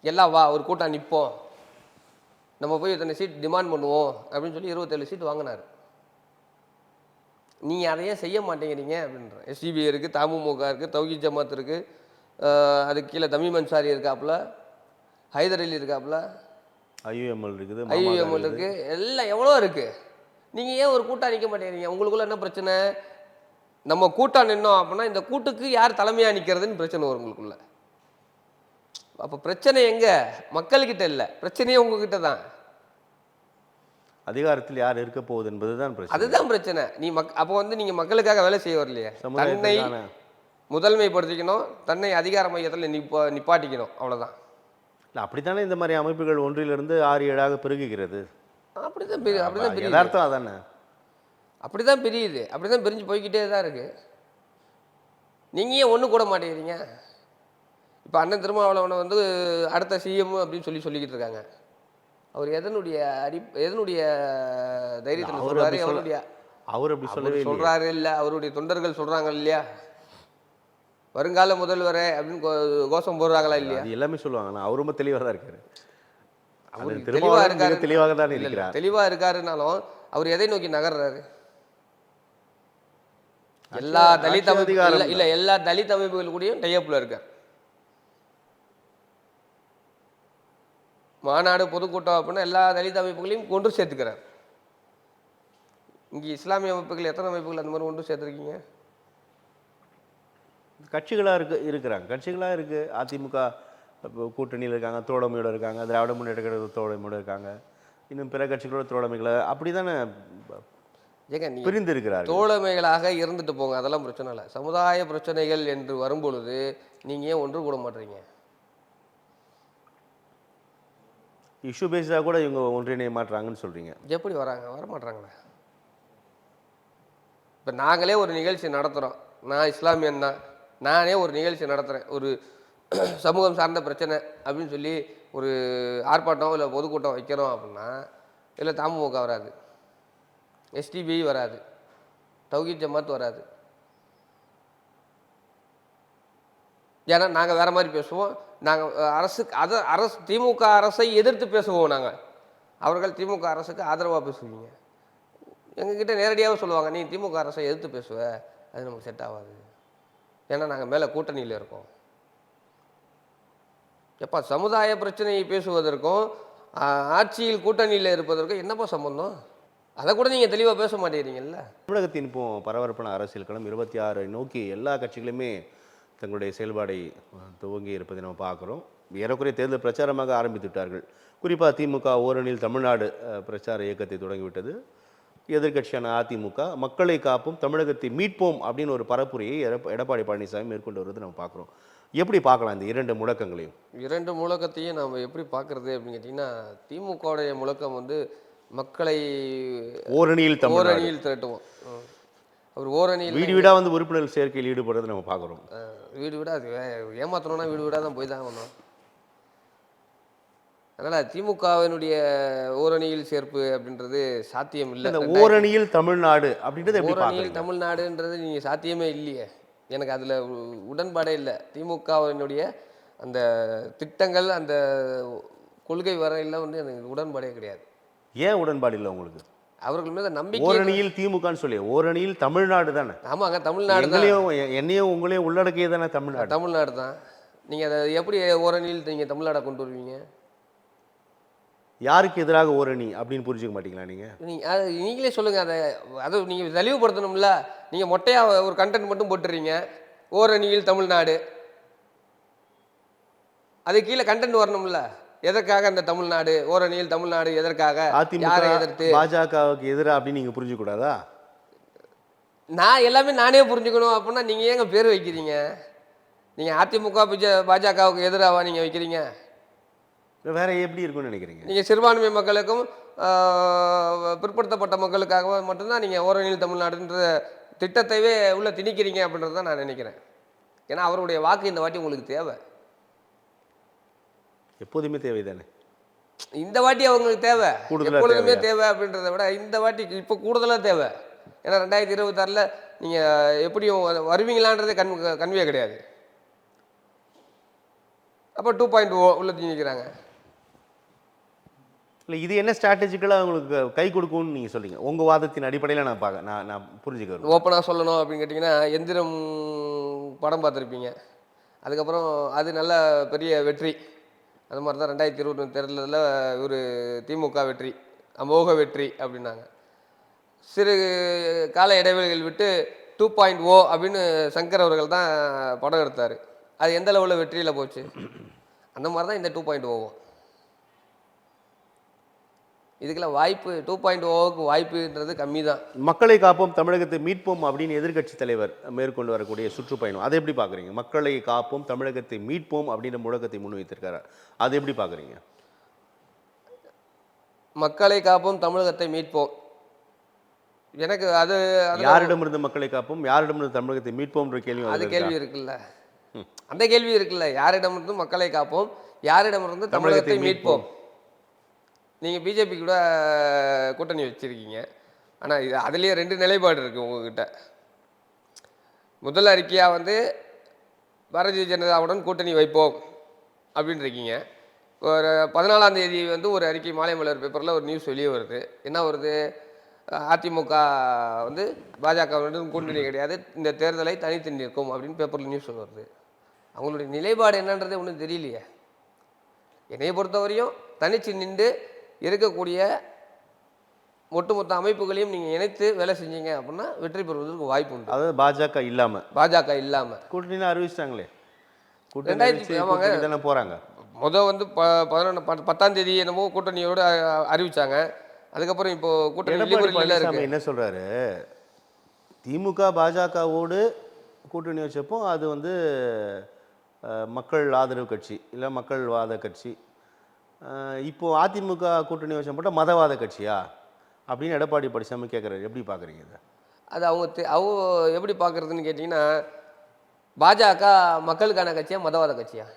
எல்லாம் வா, ஒரு கூட்டம் நிற்போம், நம்ம போய் இத்தனை சீட் டிமாண்ட் பண்ணுவோம் அப்படின்னு சொல்லி 27 சீட் வாங்கினார். நீங்கள் அதையே செய்ய மாட்டேங்கிறீங்க அப்படின்ற. எஸ்டிபி இருக்குது, தமுமுக இருக்குது, தௌஹீத் ஜமாத் இருக்குது, அதுக்கு கீழே தமிம் அன்சாரி இருக்காப்புல, ஹைதர் அலி இருக்காப்புல, ஐயுஎம்எல் இருக்குது, எல்லாம் எவ்வளோ இருக்குது. நீங்கள் ஏன் ஒரு கூட்டம் நிற்க மாட்டேங்கிறீங்க? உங்களுக்குள்ள என்ன பிரச்சனை? நம்ம கூட்டம் நின்னோம் அப்படின்னா இந்த கூட்டுக்கு யார் தலைமையாக நிற்கிறதுன்னு பிரச்சனை வரும் உங்களுக்குள்ள. அப்போ பிரச்சனை எங்கே? மக்கள்கிட்ட இல்லை, பிரச்சனையே உங்ககிட்ட தான். அதிகாரத்தில் யார் இருக்க போகுது என்பதுதான் பிரச்சனை. அதுதான் பிரச்சனை. அப்போ வந்து நீங்கள் மக்களுக்காக வேலை செய்ய வரலையே. முதன்மைப்படுத்திக்கணும், தன்னை அதிகார மையத்தில் நிப்பாட்டிக்கணும், அவ்வளோதான். இல்லை அப்படித்தானே இந்த மாதிரி அமைப்புகள் ஒன்றிலிருந்து 6-7 பெருகுகிறது. அப்படிதான் பிரியுது, யதார்த்தம் அதானே. அப்படிதான் பிரியுது, அப்படிதான் பிரிஞ்சு போய்கிட்டே தான் இருக்குது. நீங்கள் ஏன் ஒன்று கூட மாட்டேங்கிறீங்க? இப்போ அண்ணன் திருமாவளவனை வந்து அடுத்த சிஎம் அப்படின்னு சொல்லிக்கிட்டு இருக்காங்க. அவர் எதனுடைய தைரியத்தில் சொல்கிறாரு? அவர் அப்படி சொல்லவே சொல்கிறாரு இல்லை, அவருடைய தொண்டர்கள் சொல்கிறாங்க இல்லையா, வருங்கால முதல்வரே அப்படின்னு கோஷம் போடுறாங்களா இல்லையா? அது எல்லாமே சொல்லுவாங்க. அவர் ரொம்ப தெளிவாக தான் இருக்காரு. அவர் தெளிவாக இருக்காரு, தெளிவாக தான் இருக்கிறார். தெளிவாக இருக்காருனாலும் அவர் எதை நோக்கி நகர்றாரு? எல்லா தலித் அமைப்புகள் இல்லை, எல்லா தலித் அமைப்புகள் கூடயும் டைஅப்ல இருக்கார். மாநாடு பொதுக்கூட்டம் அப்படின்னா எல்லா தலித் அமைப்புகளையும் கொண்டு சேர்த்துக்கிறார். இங்கே இஸ்லாமிய அமைப்புகள் எத்தனை அமைப்புகள் அந்த மாதிரி ஒன்று சேர்த்துருக்கீங்க? கட்சிகளாக இருக்கிறாங்க, கட்சிகளாக இருக்குது. அதிமுக கூட்டணியில் இருக்காங்க, தோழமையோடு இருக்காங்க, திராவிட முன்னேற்ற கழக தோழமையோடு இருக்காங்க, இன்னும் பிற கட்சிகளோட தோழமைகளை அப்படி தானே பிரிந்து இருக்கிறார்கள். தோழமைகளாக இருந்துட்டு போங்க, அதெல்லாம் பிரச்சனை இல்லை. சமுதாய பிரச்சனைகள் என்று வரும்பொழுது நீங்கள் ஏன் ஒன்று கூட மாட்டுறீங்க? இஷ்யூ பேஸாக கூட இவங்க ஒன்றிணைய மாட்டுறாங்கன்னு சொல்கிறீங்க. எப்படி வர மாட்டுறாங்களே? இப்போ நாங்களே ஒரு நிகழ்ச்சி நடத்துகிறோம், நான் இஸ்லாமியன் தான், நானே ஒரு நிகழ்ச்சி நடத்துகிறேன், ஒரு சமூகம் சார்ந்த பிரச்சனை அப்படின்னு சொல்லி ஒரு ஆர்ப்பாட்டம் இல்லை பொதுக்கூட்டம் வைக்கிறோம் அப்படின்னா, இல்லை தமுக வராது, எஸ்டிபிஐ வராது, தௌஹீத் ஜமாத் வராது. ஏன்னா நாங்கள் வேறு மாதிரி பேசுவோம். நாங்கள் அரசு திமுக அரசை எதிர்த்து பேசுவோம். அவர்கள் திமுக அரசுக்கு ஆதரவாக பேசுவீங்க. எங்ககிட்ட நேரடியாக சொல்லுவாங்க, நீ திமுக அரசை எதிர்த்து பேசுவ, அது நமக்கு செட் ஆகாது, ஏன்னா நாங்கள் மேலே கூட்டணியில் இருக்கோம். எப்போ சமுதாய பிரச்சனையை பேசுவதற்கும் ஆட்சியில் கூட்டணியில் இருப்பதற்கும் என்னப்பா சம்பந்தம்? அதை கூட நீங்கள் தெளிவாக பேச மாட்டேங்கிறீங்கல்ல. தமிழகத்தின் இப்போ பரபரப்பான அரசியல் களம் 26 நோக்கி எல்லா கட்சிகளுமே தங்களுடைய செயல்பாடை துவங்கி இருப்பதை நம்ம பார்க்குறோம். ஏறக்குறைய தேர்தல் பிரச்சாரமாக ஆரம்பித்து விட்டார்கள். குறிப்பாக திமுக ஓரணியில் தமிழ்நாடு பிரச்சார இயக்கத்தை தொடங்கிவிட்டது. எதிர்கட்சியான அதிமுக மக்களை காப்போம், தமிழகத்தை மீட்போம் அப்படின்னு ஒரு பரப்புரையை எடப்பாடி பழனிசாமி மேற்கொண்டு வருவது நம்ம பார்க்குறோம். எப்படி பார்க்கலாம் இந்த 2 முழக்கங்களையும்? 2 முழக்கத்தையும் நம்ம எப்படி பார்க்குறது அப்படின்னு கேட்டிங்கன்னா, திமுகவுடைய முழக்கம் வந்து மக்களை ஓரணியில் திரட்டுவோம். அவர் ஓரணியில் வீடு வீடாக வந்து உறுப்பினர் சேர்க்கையில் ஈடுபடுறது நம்ம பார்க்குறோம். வீடு வீடாக அது ஏமாற்றணும்னா வீடு வீடாக தான் போய் தான் ஆகணும். அதனால் திமுகவினுடைய ஓரணியில் சேர்ப்பு அப்படின்றது சாத்தியம் இல்லை. ஓரணியில் தமிழ்நாடு அப்படின்றது ஓரணியில் தமிழ்நாடுன்றது நீங்கள் சாத்தியமே இல்லையே. எனக்கு அதில் உடன்பாடே இல்லை. திமுகவினுடைய அந்த திட்டங்கள், அந்த கொள்கை வரையில் வந்து எனக்கு உடன்பாடே கிடையாது. ஏன் உடன்பாடு இல்லை உங்களுக்கு? அவர்கள் மீது நம்பிக்கை. ஓரணியில் திமுகன்னு சொல்லி, ஓரணியில் தமிழ்நாடு தானே? ஆமாங்க, தமிழ்நாடு தான். என்னையும் உங்களையும் உள்ளடக்கியே தானே தமிழ்நாடு. தமிழ்நாடு தான். நீங்கள் அதை எப்படி ஓரணியில் நீங்கள் தமிழ்நாடை கொண்டு வருவீங்க? யாருக்கு எதிராக ஓரணி அப்படின்னு புரிஞ்சுக்க மாட்டீங்களா நீங்கள்? நீங்களே சொல்லுங்கள். அதை நீங்கள் தெளிவுபடுத்தணும்ல. நீங்கள் மொட்டையாக ஒரு கண்டென்ட் மட்டும் போட்டுறீங்க, ஓரணியில் தமிழ்நாடு. அது கீழே கண்டென்ட் வரணும்ல. எதற்காக அந்த தமிழ்நாடு, ஓரணியில் தமிழ்நாடு எதற்காக, யாரை எதிர்த்து, பாஜகவுக்கு எதிராக அப்படின்னு நீங்கள் புரிஞ்சுக்கூடாதா? நான் எல்லாமே நானே புரிஞ்சுக்கணும் அப்படின்னா நீங்கள் ஏங்க பேர் வைக்கிறீங்க? நீங்கள் அதிமுக பாஜகவுக்கு எதிராக நீங்கள் வைக்கிறீங்க? வேற எப்படி இருக்கும்னு நினைக்கிறீங்க? நீங்கள் சிறுபான்மை மக்களுக்கும் பிற்படுத்தப்பட்ட மக்களுக்காக மட்டும்தான் நீங்கள் ஓரணியில் தமிழ்நாடுன்ற திட்டத்தைவே உள்ள திணிக்கிறீங்க அப்படின்றது தான் நான் நினைக்கிறேன். ஏன்னா அவருடைய வாக்கு இந்த வாட்டி உங்களுக்கு தேவை. எப்போதுமே தேவை தானே. இந்த வாட்டி அவங்களுக்கு தேவை, எப்பொழுதுமே தேவை அப்படின்றத விட இந்த வாட்டி இப்போ கூடுதலாக தேவை. ஏன்னா 2026 நீங்கள் எப்படியும் வருவீங்களான்றதே கன்வே கிடையாது. அப்போ 2.0 உள்ள திணிக்கிறாங்க. இல்லை, இது என்ன ஸ்ட்ராட்டஜிக்கலாக உங்களுக்கு கை கொடுக்கும்னு நீங்கள் சொல்றீங்க? உங்கள் வாதத்தின் அடிப்படையில் நான் புரிஞ்சுக்கிறேன். ஓப்பனாக சொல்லணும் அப்படின்னு கேட்டிங்கன்னா, எந்திரம் படம் பார்த்துருப்பீங்க. அதுக்கப்புறம் அது நல்ல பெரிய வெற்றி. அது மாதிரி தான் 2021 தேர்தலில் ஒரு திமுக வெற்றி, அமோக வெற்றி அப்படின்னாங்க. சிறு கால இடைவெளிகள் விட்டு 2.0 அப்படின்னு சங்கர் அவர்கள் தான் படம் எடுத்தார். அது எந்த லெவலில் வெற்றியில் போச்சு? அந்த மாதிரி தான் இந்த 2.0. இதுக்கெல்லாம் வாய்ப்பு 2.0க்கு வாய்ப்புன்றது கம்மி தான். மக்களை காப்போம் தமிழகத்தை மீட்போம் அப்படின்னு எதிர்க்கட்சி தலைவர் மேற்கொண்டு வரக்கூடிய சுற்றுப்பயணம் அதை எப்படி பார்க்குறீங்க? மக்களை காப்போம் தமிழகத்தை மீட்போம் அப்படின்ற முழக்கத்தை முன்வைத்திருக்காரு, அதை எப்படி பார்க்குறீங்க? மக்களை காப்போம் தமிழகத்தை மீட்போம், எனக்கு அது யாரிடமிருந்து மக்களை காப்போம், யாரிடமிருந்து தமிழகத்தை மீட்போம்ன்ற கேள்வி அது கேள்வி இருக்குல்ல, அந்த கேள்வி இருக்குல்ல. யாரிடமிருந்து மக்களை காப்போம், யாரிடமிருந்து தமிழகத்தை மீட்போம். நீங்கள் பிஜேபி கூட கூட்டணி வச்சுருக்கீங்க, ஆனால் இது அதுலேயே 2 நிலைப்பாடு இருக்குது உங்ககிட்ட. முதல் அறிக்கையாக வந்து பாரதிய ஜனதாவுடன் கூட்டணி வைப்போம் அப்படின்னு இருக்கீங்க. ஒரு 14ஆம் தேதி வந்து ஒரு அறிக்கை மாலை மலர் பேப்பரில் ஒரு நியூஸ் வெளியே வருது. என்ன வருது? அதிமுக வந்து பாஜகவுடன் கூட்டணி கிடையாது, இந்த தேர்தலை தனித்து நிற்கும் அப்படின்னு பேப்பரில் நியூஸ் வருது. அவங்களுடைய நிலைப்பாடு என்னன்றதே ஒன்றும் தெரியலையே. என்னையை பொறுத்தவரையும் தனிச்சு நின்று இருக்கக்கூடிய ஒட்டுமொத்த அமைப்புகளையும் நீங்கள் இணைத்து வேலை செஞ்சீங்க அப்படின்னா வெற்றி பெறுவதற்கு வாய்ப்பு உண்டு. அதாவது பாஜக இல்லாமல் கூட்டணி அறிவிச்சிட்டாங்களே, கூட்டணி போகிறாங்க. முதல் வந்து 10ஆம் தேதி என்னமோ கூட்டணியோடு அறிவிச்சாங்க. அதுக்கப்புறம் இப்போ கூட்டணி என்ன சொல்கிறாரு? திமுக பாஜகவோடு கூட்டணி வச்சப்போ அது வந்து மக்கள் ஆதரவு கட்சி இல்லை மக்கள் வாத கட்சி, இப்போ அதிமுக கூட்டணி வச்ச மட்டும் மதவாத கட்சியா அப்படின்னு எடப்பாடி பழனிசாமி கேட்குறாரு. எப்படி பார்க்குறீங்க இதை? அது அவங்க எப்படி பார்க்குறதுன்னு கேட்டிங்கன்னா, பாஜக மக்களுக்கான கட்சியா மதவாத கட்சியா?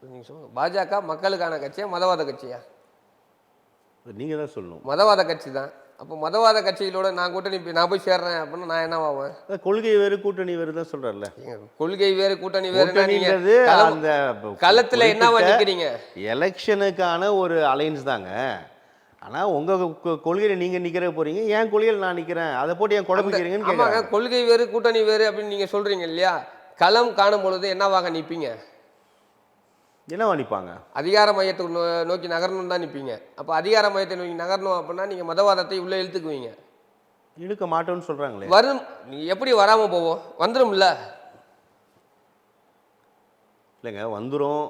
நீங்கள் சொல்லுங்கள். பாஜக மக்களுக்கான கட்சியா மதவாத கட்சியா? நீங்கள் தான் சொல்லணும். மதவாத கட்சி தான். அப்போ மதவாத கட்சிகளோட நான் கூட்டணி நான் போய் சேர்றேன் அப்படின்னா நான் என்னவாவேன்? கொள்கை வேறு கூட்டணி வேறு தான் சொல்கிறார்ல. கொள்கை வேறு கூட்டணி வேறு அந்த களத்தில் என்னவா நிற்கிறீங்க? எலெக்ஷனுக்கான ஒரு அலைன்ஸ் தாங்க. ஆனால் உங்கள் கொள்கையில் நீங்கள் நிற்கிற போகிறீங்க, என் கொள்கையில் நான் நிற்கிறேன், அதை போட்டு என் குழம்பிக்கிறீங்கன்னு கேட்குறாங்க. கொள்கை வேறு கூட்டணி வேறு அப்படின்னு நீங்கள் சொல்கிறீங்க இல்லையா? களம் காணும் பொழுது என்னவாக நிற்பீங்க? என்னவா நிற்பாங்க? அதிகார மையத்தை நோக்கி நகரணும் தான் நிற்பீங்க. அப்போ அதிகார மையத்தை நோக்கி நகரணும் அப்படின்னா நீங்கள் மதவாதத்தை உள்ளே இழுத்துக்குவீங்க. இழுக்க மாட்டோம்னு சொல்கிறாங்களே. வரும், எப்படி வராமல் போவோம்? வந்துடும்ல. இல்லைங்க, வந்துடும்,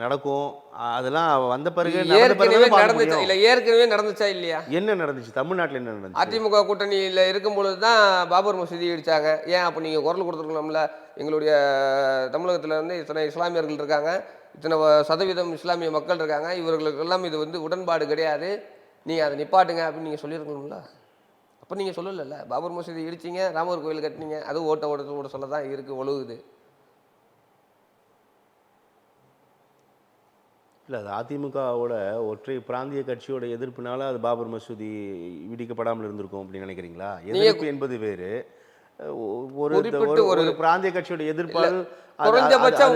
நடக்கும், அதெல்லாம் வந்த பிறகு ஏற்கனவே நடந்துச்சா இல்லை? ஏற்கனவே நடந்துச்சா இல்லையா? என்ன நடந்துச்சு தமிழ்நாட்டில்? என்ன நடந்துச்சு? அதிமுக கூட்டணியில் இருக்கும் பொழுது தான் பாபர் மசூதி இடிச்சாங்க. ஏன் அப்போ நீங்கள் குரல் கொடுத்துருக்கலாம்ல? எங்களுடைய தமிழகத்தில் வந்து இத்தனை இஸ்லாமியர்கள் இருக்காங்க, இத்தனை சதவீதம் இஸ்லாமிய மக்கள் இருக்காங்க, இவர்களுக்கெல்லாம் இது வந்து உடன்பாடு கிடையாது, நீங்கள் அதை நிப்பாட்டுங்க அப்படின்னு நீங்கள் சொல்லியிருக்கணும்ல. அப்போ நீங்கள் சொல்லலைல்ல. பாபர் மசூதி இடிச்சிங்க, ராமர் கோயில் கட்டினீங்க, அது ஓட்ட சொல்ல தான் இருக்குது, ஒழுகுது. இல்லை, அது அதிமுகவோட ஒற்றை பிராந்திய கட்சியோட எதிர்ப்புனால அது பாபர் மசூதி இடிக்கப்படாமல் இருந்திருக்கும் அப்படின்னு நினைக்கிறீங்களா? எதிர்ப்பு என்பது வேறு, ஒரு பிராந்திய கட்சியோட எதிர்ப்பால் குறைஞ்சபட்சம்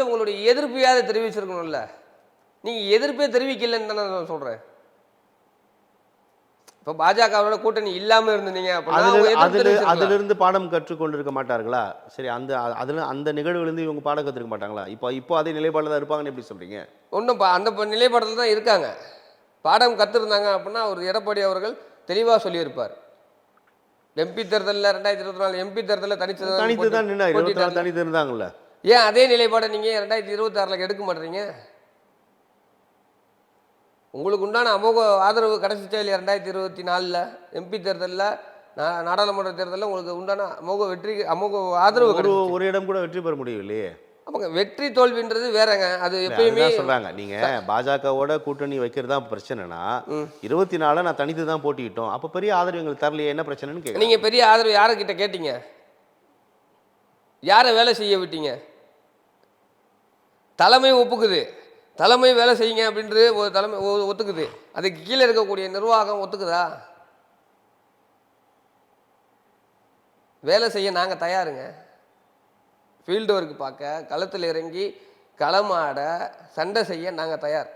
உங்களுடைய எதிர்ப்பையாவது தெரிவிச்சிருக்கணும்ல. நீங்க எதிர்ப்பே தெரிவிக்கலன்னு தானே நான் சொல்றேன். இப்போ பாஜகவோட கூட்டணி இல்லாம இருந்தீங்க அப்படின்னா அதிலிருந்து பாடம் கற்றுக்கொண்டிருக்க மாட்டார்களா? சரி, அந்த நிகழ்வுலேருந்து இவங்க பாடம் கற்றுக்க மாட்டாங்களா? இப்போ அதே நிலைப்பாடில் தான் இருப்பாங்கன்னு எப்படி சொல்றீங்க? ஒன்றும் அந்த நிலைப்பாடில் தான் இருக்காங்க. பாடம் கற்றுருந்தாங்க அப்படின்னா அவர் எடப்பாடி அவர்கள் தெளிவாக சொல்லியிருப்பார். எம்பி தேர்தலில் 2024 எம்பி தேர்தலில் தனித்து தான் தனித்து இருந்தாங்கல்ல. ஏன் அதே நிலைப்பாடை நீங்கள் 2026 எடுக்க மாட்டீங்க? உங்களுக்கு உண்டான அமோக ஆதரவு கிடைச்சிச்சா இல்லையா? 2024 எம்பி தேர்தலில், நாடாளுமன்ற தேர்தலில் உங்களுக்கு உண்டான அமோக ஆதரவு ஒரு இடம் கூட வெற்றி பெற முடியவில்லையே. ஆமாங்க, வெற்றி தோல்வின்றது வேறங்க. அது எப்பயுமே சொல்றாங்க. நீங்க பாஜகவோட கூட்டணி வைக்கிறதா பிரச்சனைனா 24 நான் தனித்து தான் போட்டிட்டோம், அப்ப பெரிய ஆதரவு எங்களுக்கு தரலையே, என்ன பிரச்சனைன்னு கேட்க. நீங்க பெரிய ஆதரவு யாருக்கிட்ட கேட்டீங்க? யாரை வேலை செய்ய விட்டீங்க? தலைமை ஒப்புக்குது, தலைமை வேலை செய்யுங்க அப்படின்றது ஒரு தலைமை ஒத்துக்குது, அதுக்கு கீழே இருக்கக்கூடிய நிர்வாகம் ஒத்துக்குதா? வேலை செய்ய நாங்கள் தயாருங்க. ஃபீல்டு ஒர்க் பார்க்க, களத்தில் இறங்கி களமாட, சண்டை செய்ய நாங்கள் தயார்.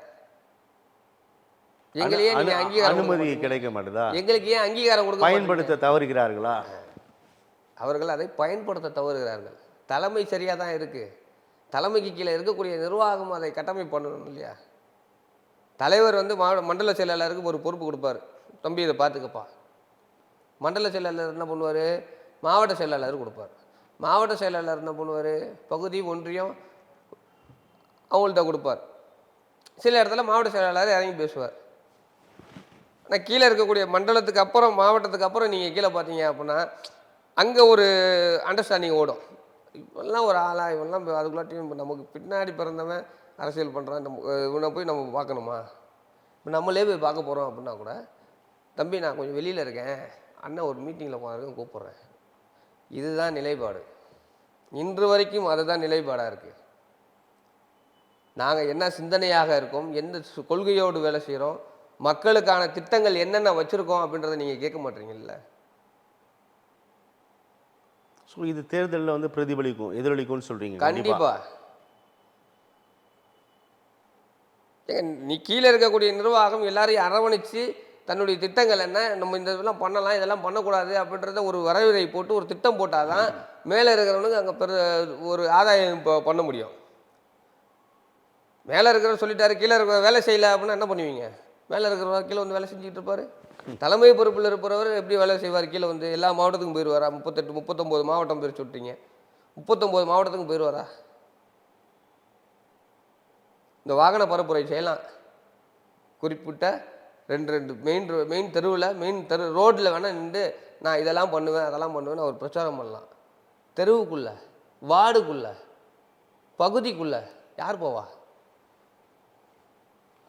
எங்களையே நீங்கள் அங்கீகாரம் அனுமதி கிடைக்க மாட்டேதா? எங்களுக்கு ஏன் அங்கீகாரம் கொடுக்க பயன்படுத்த தவறுகிறார்களா? அவர்கள் அதை பயன்படுத்த தவறுகிறார்கள். தலைமை சரியாக தான் இருக்குது, தலைமைக்கு கீழே இருக்கக்கூடிய நிர்வாகம் அதை கட்டமைப்பு பண்ணணும் இல்லையா? தலைவர் வந்து மண்டல செயலாளருக்கு ஒரு பொறுப்பு கொடுப்பார், தம்பி இதை பார்த்துக்கப்பா. மண்டல செயலாளர் என்ன பண்ணுவார்? மாவட்ட செயலாளர் கொடுப்பார். மாவட்ட செயலாளர் என்ன பண்ணுவார்? பகுதி, ஒன்றியம், அவங்கள்ட்ட கொடுப்பார். சில இடத்துல மாவட்ட செயலாளர் இறங்கி பேசுவார். ஆனால் கீழே இருக்கக்கூடிய மண்டலத்துக்கு அப்புறம் மாவட்டத்துக்கு அப்புறம் நீங்கள் கீழே பார்த்தீங்க அப்படின்னா அங்கே ஒரு அண்டர்ஸ்டாண்டிங் ஓடும். இவெல்லாம் ஒரு ஆளா, இவெல்லாம் அதுக்குள்ளாட்டியும் நமக்கு பின்னாடி பிறந்தவன் அரசியல் பண்ணுறான், இவனை போய் நம்ம பார்க்கணுமா, இப்போ நம்மளே போய் பார்க்க போகிறோம் அப்படின்னா கூட, தம்பி நான் கொஞ்சம் வெளியில் இருக்கேன், அண்ணன் ஒரு மீட்டிங்கில் போகிறேன் கூப்பிட்றேன். இதுதான் நிலைப்பாடு. இன்று வரைக்கும் அதுதான் நிலைப்பாடாக இருக்குது. நாங்கள் என்ன சிந்தனையாக இருக்கோம், எந்த கொள்கையோடு வேலை செய்கிறோம், மக்களுக்கான திட்டங்கள் என்னென்ன வச்சுருக்கோம் அப்படின்றத நீங்கள் கேட்க மாட்டீங்கல்ல. ஸோ இது தேர்தலில் வந்து பிரதிபலிக்கும், எதிரொலிக்கும்னு சொல்கிறீங்க? கண்டிப்பாக. ஏங்க நீ கீழே இருக்கக்கூடிய நிர்வாகம் எல்லாரையும் அரவணைச்சு தன்னுடைய திட்டங்கள் என்ன, நம்ம இந்த இதெல்லாம் பண்ணலாம், இதெல்லாம் பண்ணக்கூடாது அப்படின்றத ஒரு வரையறை போட்டு ஒரு திட்டம் போட்டால் தான் மேலே இருக்கிறவனுக்கு அங்கே ஒரு ஆதாயம் பண்ண முடியும். மேலே இருக்கிறவர் சொல்லிட்டாரு, கீழே இருக்கிற வேலை செய்யலை அப்படின்னா என்ன பண்ணுவீங்க? மேலே இருக்கிறவர் கீழே வந்து வேலை செஞ்சுட்டு இருப்பார். தலைமை பொறுப்பில் இருப்பவர் எப்படி வேலை செய்வார்? கீழே வந்து எல்லா மாவட்டத்துக்கும் போயிடுவாரா? 38 39 மாவட்டம் பிரித்து விட்டீங்க, 39 மாவட்டத்துக்கும் போயிடுவாரா? இந்த வாகன பரப்புரை செய்யலாம், குறிப்பிட்ட 2 மெயின் தெருவில் ரோட்டில் வேணால் நின்று நான் இதெல்லாம் பண்ணுவேன் அதெல்லாம் பண்ணுவேன்னு அவர் பிரச்சாரம் பண்ணலாம். தெருவுக்குள்ளே, வார்டுக்குள்ளே, பகுதிக்குள்ளே யார் போவா?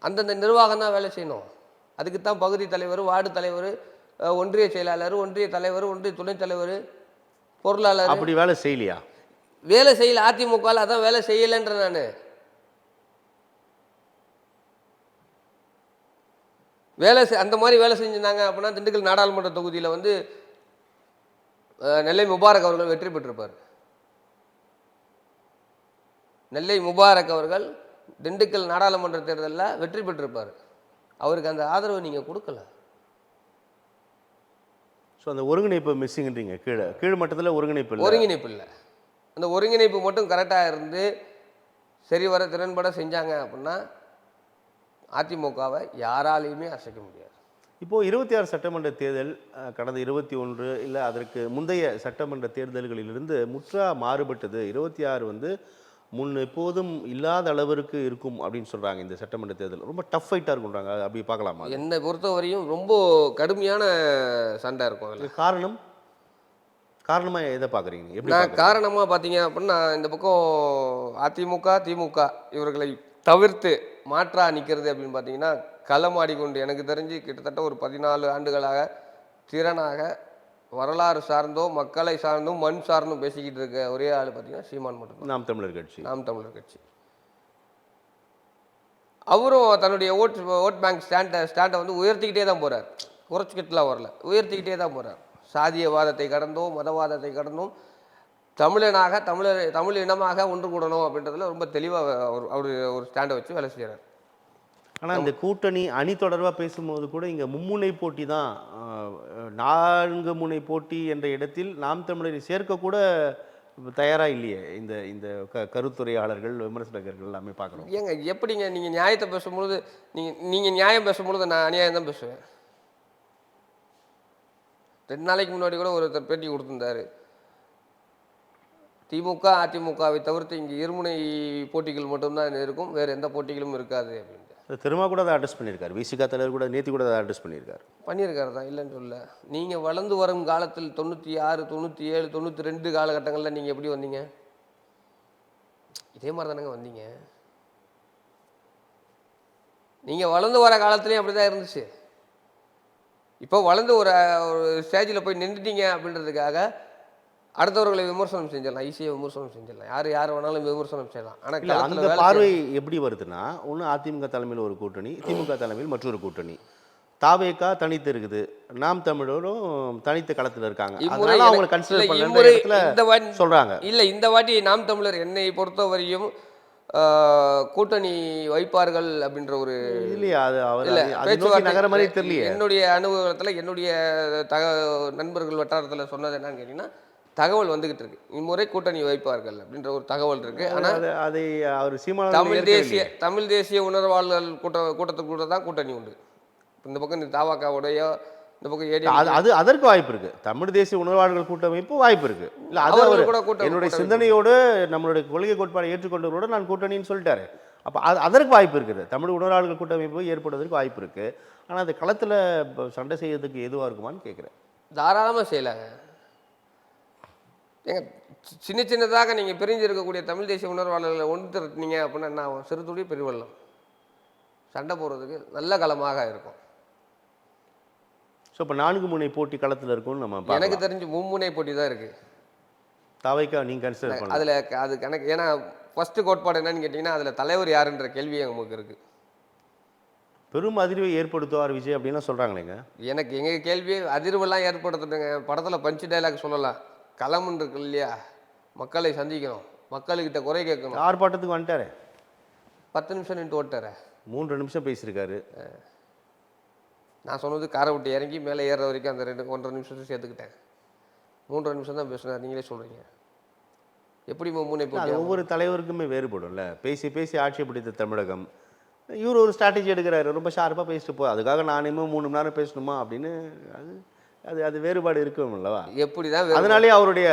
அந்தந்த நிர்வாகம் தான் வேலை செய்யணும். அதுக்கு தான் பகுதி தலைவர், வார்டு தலைவர், ஒன்றிய செயலாளர், ஒன்றிய தலைவர், ஒன்றிய துணைத் தலைவர், பொருளாளர். அப்படி வேலை செய்யலையா? வேலை செய்யல. அதிமுகவில் அதான் வேலை செய்யலைன்ற நான். அந்த மாதிரி வேலை செஞ்சிருந்தாங்க அப்படின்னா திண்டுக்கல் நாடாளுமன்ற தொகுதியில் வந்து நெல்லை முபாரக் அவர்கள் வெற்றி பெற்றிருப்பார். நெல்லை முபாரக் அவர்கள் திண்டுக்கல் நாடாளுமன்ற தேர்தலில் வெற்றி பெற்றிருப்பார். அவருக்கு அந்த ஆதரவை நீங்கள் கொடுக்கல. ஸோ அந்த ஒருங்கிணைப்பு மிஸ்ஸிங்ன்றீங்க. கீழ் மட்டத்தில் ஒருங்கிணைப்பு இல்லை. அந்த ஒருங்கிணைப்பு மட்டும் கரெக்டாக இருந்து சரி வர திறன்பட செஞ்சாங்க அப்படின்னா அதிமுகவை யாராலையுமே அசைக்க முடியாது. இப்போது 26 சட்டமன்ற தேர்தல் கடந்த 21 இல்லை அதற்கு முந்தைய சட்டமன்ற தேர்தல்களிலிருந்து முற்றாக மாறுபட்டது. 26 வந்து முன் எப்போதும் இல்லாத அளவிற்கு இருக்கும் அப்படின்னு சொல்கிறாங்க. இந்த சட்டமன்ற தேர்தல் ரொம்ப டஃப் ஃபைட்டாக இருக்குன்றாங்க. அப்படி பார்க்கலாமா? என்னை பொறுத்தவரையும் ரொம்ப கடுமையான சண்டை இருக்கும். அதில் காரணமாக எதை பார்க்குறீங்க? எப்படி நான் காரணமாக பார்த்தீங்க அப்படின்னா இந்த பக்கம் அதிமுக திமுக இவர்களை தவிர்த்து மாற்றா நிற்கிறது அப்படின்னு பார்த்தீங்கன்னா களமாடிக்கொண்டு எனக்கு தெரிஞ்சு கிட்டத்தட்ட ஒரு 14 ஆண்டுகளாக திறனாக வரலாறு சார்ந்தோ மக்களை சார்ந்தும் மண் சார்ந்தும் பேசிக்கிட்டு இருக்க ஒரே ஆள் பார்த்தீங்கன்னா சீமான் மட்டும். நாம் தமிழர் கட்சி. அவரும் தன்னுடைய ஓட் பேங்க் ஸ்டாண்டை வந்து உயர்த்திக்கிட்டே தான் போகிறார். குறைச்சிக்கிட்டுலாம் வரல, உயர்த்திக்கிட்டே தான் போகிறார். சாதியவாதத்தை கடந்தும் மதவாதத்தை கடந்தும் தமிழ் இனமாக ஒன்று கூடணும் அப்படின்றதுல ரொம்ப தெளிவாக அவர் ஒரு ஸ்டாண்டை வச்சு வேலை செய்கிறார். ஆனால் இந்த கூட்டணி அணி தொடர்பாக பேசும்போது கூட இங்கே மும்முனை போட்டி தான், 4 முனை போட்டி என்ற இடத்தில் நாம் தமிழரை சேர்க்கக்கூட தயாராக இல்லையே இந்த இந்த கருத்துரையாளர்கள் விமர்சகர்கள் எல்லாமே பார்க்குறோம். ஏங்க எப்படிங்க நீங்கள் நியாயத்தை பேசும்பொழுது நீங்கள் நியாயம் பேசும்பொழுது நான் அநியாயம் தான் பேசுவேன். 2 நாளைக்கு முன்னாடி கூட ஒருத்தர் பேட்டி கொடுத்துருந்தாரு, திமுக அதிமுகவை தவிர்த்து இங்கே இருமுனை போட்டிகள் மட்டும்தான் இருக்கும், வேறு எந்த போட்டிகளும் இருக்காது அப்படின்ட்டு. திரும்ப கூட அதை அட்ரஸ் பண்ணியிருக்காரு. விசிகா தலைவர் கூட நேற்று கூட அதை அட்ரஸ் பண்ணியிருக்காரு தான், இல்லைன்னு சொல்ல. நீங்கள் வளர்ந்து வரும் காலத்தில் 96 97 92 காலகட்டங்களில் நீங்கள் எப்படி வந்தீங்க? இதே மாதிரி தானங்க வந்தீங்க. நீங்கள் வளர்ந்து வர காலத்துலேயும் அப்படி தான் இருந்துச்சு. இப்போ வளர்ந்து ஒரு ஸ்டேஜில் போய் நின்றுட்டீங்க அப்படின்றதுக்காக அடுத்தவர்களை விமர்சனம் செஞ்சிடலாம், ஈஸியாக விமர்சனம் செஞ்சிடலாம், யார் வேணாலும் விமர்சனம் செய்யலாம். ஆனால் அந்த பார்வை எப்படி வருதுன்னா, ஒன்று அதிமுக தலைமையில் ஒரு கூட்டணி, திமுக தலைமையில் மற்றொரு கூட்டணி, தாவேகா தனித்து இருக்குது, நாம் தமிழரும் தனித்த களத்தில் இருக்காங்க. அவங்களை கன்சிடர் பண்ண சொல்றாங்க. இல்லை, இந்த வாட்டி நாம் தமிழர் என்னை பொறுத்தவரையும் கூட்டணி வைப்பார்கள் அப்படின்ற ஒரு இல்லையா, நகர மாதிரி தெரியல. என்னுடைய அனுபவத்தில் என்னுடைய நண்பர்கள் வட்டாரத்தில் சொன்னது என்னன்னு கேட்டீங்கன்னா தகவல் வந்துகிட்டு இருக்கு, இம்முறை கூட்டணி வைப்பார்கள் அப்படின்ற ஒரு தகவல் இருக்கு. ஆனால் அதை அவர் சீமான் தமிழ் தேசிய உணர்வாளர்கள் கூட்டத்துக்கு கூட தான் கூட்டணி உண்டு. இந்த பக்கம் இந்த தாவாக்காவுடைய இந்த பக்கம் அது அதற்கு வாய்ப்பு இருக்கு. தமிழ் தேசிய உணர்வாளர்கள் கூட்டமைப்பு வாய்ப்பு இருக்கு. இல்லை அது என்னுடைய சிந்தனையோடு நம்மளுடைய கொள்கை கோட்பாடை ஏற்றுக்கொண்டவரோட நான் கூட்டணின்னு சொல்லிட்டாரு. அப்போ அதற்கு வாய்ப்பு இருக்குது. தமிழ் உணர்வாளர்கள் கூட்டமைப்பு ஏற்படுவதற்கு வாய்ப்பு இருக்குது. ஆனால் அது களத்தில் சண்டை செய்யறதுக்கு எதுவாக இருக்குமான்னு கேட்குறேன். தாராளமாக செய்யலாங்க. ஏங்க சின்ன சின்னதாக நீங்கள் பிரிஞ்சு இருக்கக்கூடிய தமிழ் தேசிய உணர்வாளர்களை ஒன்று திரட்டினீங்க அப்படின்னா என்ன ஆகும்? சிறு துளி பெருவெள்ளம். சண்டை போடுறதுக்கு நல்ல களமாக இருக்கும். ஸோ இப்போ 4 முனை போட்டி களத்தில் இருக்கும்னு நம்ம பார்க்கலாம். எனக்கு தெரிஞ்சு மும்முனை போட்டி தான் இருக்குது. தாவைக்கா நீங்கள் கன்சிடர் பண்ணலாம். அதில் அது கணக்கு. ஏன்னா ஃபஸ்ட்டு கோட்பாடு என்னன்னு கேட்டிங்கன்னா அதில் தலைவர் யாருன்ற கேள்வி நமக்கு இருக்குது. பெரும் அதிர்வை ஏற்படுத்துவார் விஜய் அப்படின்லாம் சொல்கிறாங்களேங்க. எனக்கு எங்கள் கேள்வி அதிர்வெல்லாம் ஏற்படுத்துட்டுங்க. படத்தில் பஞ்சு டைலாக் சொல்லலாம். களம்னு இருக்கு இல்லையா, மக்களை சந்திக்கணும், மக்கள்கிட்ட குறை கேட்கணும். ஆர்ப்பாட்டத்துக்கு வந்துட்டாரு, 10 நிமிஷம் நின்று ஓட்டாரு, 3 நிமிஷம் பேசியிருக்காரு. நான் சொன்னது காரை விட்டு இறங்கி மேலே ஏறுற வரைக்கும் அந்த 1.5 நிமிஷத்தை சேர்த்துக்கிட்டேன். 3.5 நிமிஷம் தான் பேசுனார். நீங்களே சொல்கிறீங்க எப்படி முன்னே போய்? ஒவ்வொரு தலைவருக்குமே வேறுபடும்ல. பேசி பேசி ஆட்சி பிடித்த தமிழகம். இவர் ஒரு ஸ்ட்ராட்டஜி எடுக்கிறாரு, ரொம்ப ஷார்ப்பாக பேசிட்டு போ, அதுக்காக நானுமே 3 மணி நேரம் பேசணுமா அப்படின்னு அது அது அது வேறுபாடு இருக்கும் அல்லவா? எப்படி தான் அதனாலே அவருடைய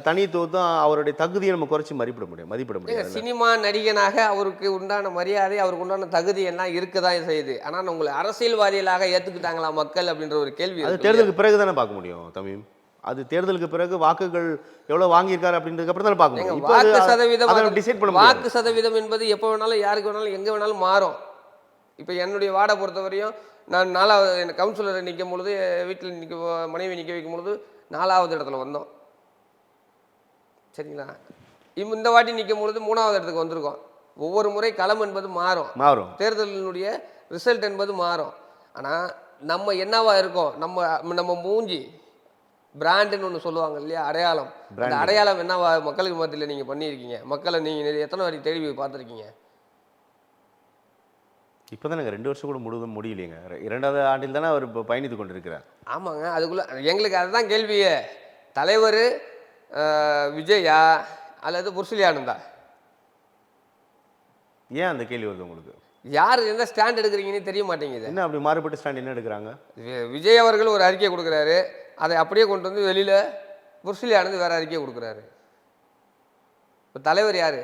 தனித்துவம், அவருடைய தகுதியை நம்ம குறைச்சி மதிப்பிட முடியாது. சினிமா நடிகனாக அவருக்கு உண்டான மரியாதை, அவருக்கு உண்டான தகுதி எல்லாம் இருக்குதான் செய்யுது. ஆனால் உங்களை அரசியல்வாதிகளாக ஏற்றுக்கிட்டாங்களா மக்கள் அப்படின்ற ஒரு கேள்வி. அது தேர்தலுக்கு பிறகு தானே பார்க்க முடியும் தமிழ். அது தேர்தலுக்கு பிறகு வாக்குகள் எவ்வளோ வாங்கியிருக்காரு அப்படின்றதுக்கு அப்புறம் தானே பார்க்க முடியும். வாக்கு சதவீதம் டிசைட் பண்ண வாக்கு சதவீதம் என்பது எப்போ வேணாலும் யாருக்கு வேணாலும் எங்கே வேணாலும் மாறும். இப்போ என்னுடைய வார்டை பொறுத்தவரையும் நான் 4வது கவுன்சிலரை நிற்கும் பொழுது, வீட்டில் மனைவி நிற்க வைக்கும் பொழுது 4வது இடத்துல வந்தோம். சரிங்களா? இந்த வாட்டி நிற்கும் பொழுது 3வது இடத்துக்கு வந்திருக்கோம். ஒவ்வொரு முறை களம் என்பது மாறும். தேர்தலினுடைய ரிசல்ட் என்பது மாறும். ஆனால் நம்ம என்னவா இருக்கோம், நம்ம மூஞ்சி பிராண்டுன்னு ஒன்று சொல்லுவாங்க இல்லையா, அடையாளம். அந்த அடையாளம் என்னவா மக்களுக்கு மத்தியில் நீங்கள் பண்ணியிருக்கீங்க? மக்களை நீங்கள் எத்தனை வாட்டி தேடி பார்த்துருக்கீங்க? இப்போ தான் 2 வருஷம் கூட முடியலைங்க. 2வது ஆண்டில் தானே அவர் இப்போ பயணித்து கொண்டிருக்கிறார். ஆமாங்க. அதுக்குள்ளே எங்களுக்கு அதுதான் கேள்வியே. தலைவர் விஜயா அல்லது புருஷலியானந்தா? ஏன் அந்த கேள்வி வருது உங்களுக்கு? யார் எந்த ஸ்டாண்ட் எடுக்கிறீங்கன்னு தெரிய மாட்டேங்குது. என்ன அப்படி மாறுபட்ட ஸ்டாண்ட் என்ன எடுக்கிறாங்க? விஜய் அவர்கள் ஒரு அறிக்கை கொடுக்குறாரு, அதை அப்படியே கொண்டு வந்து வெளியில் புருஷலியானந்து வேறு அறிக்கை கொடுக்குறாரு. இப்போ தலைவர் யார்?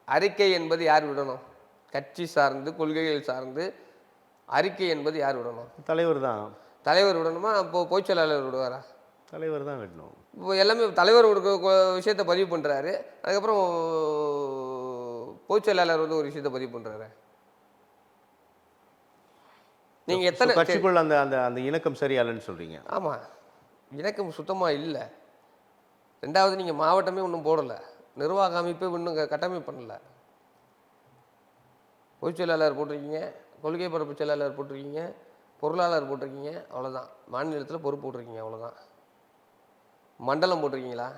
அறிக்கை என்பது யார் விடணும்? கட்சி சார்ந்து, கொள்கைகள் சார்ந்து அறிக்கை என்பது யார் விடணும்? தலைவர் தான். தலைவர் விடணுமா? இப்போது பொதுச் செயலாளர் விடுவாரா? தலைவர் தான் விடணும். இப்போ எல்லாமே தலைவர் ஒரு விஷயத்தை பதிவு பண்ணுறாரு, அதுக்கப்புறம் பொதுச் செயலாளர் வந்து ஒரு விஷயத்தை பதிவு பண்ணுறாரு. நீங்கள் எத்தனை கட்சிக்குள்ள அந்த அந்த அந்த இணக்கம் சரியாலன்னு சொல்கிறீங்க? ஆமாம், இணக்கம் சுத்தமாக இல்லை. 2வது நீங்கள் மாவட்டமே ஒன்றும் போடலை, நிர்வாக அமைப்பு இன்னும் கட்டமைப்பு பண்ணலை. பொதுச் செயலாளர் போட்டிருக்கீங்க, கொள்கை பரப்பு செயலாளர் போட்டிருக்கீங்க, பொருளாளர் போட்டிருக்கீங்க, அவ்வளோதான். மாநிலத்தில் பொறுப்பு போட்டிருக்கீங்க, அவ்வளோதான். மண்டலம் போட்டிருக்கீங்களா?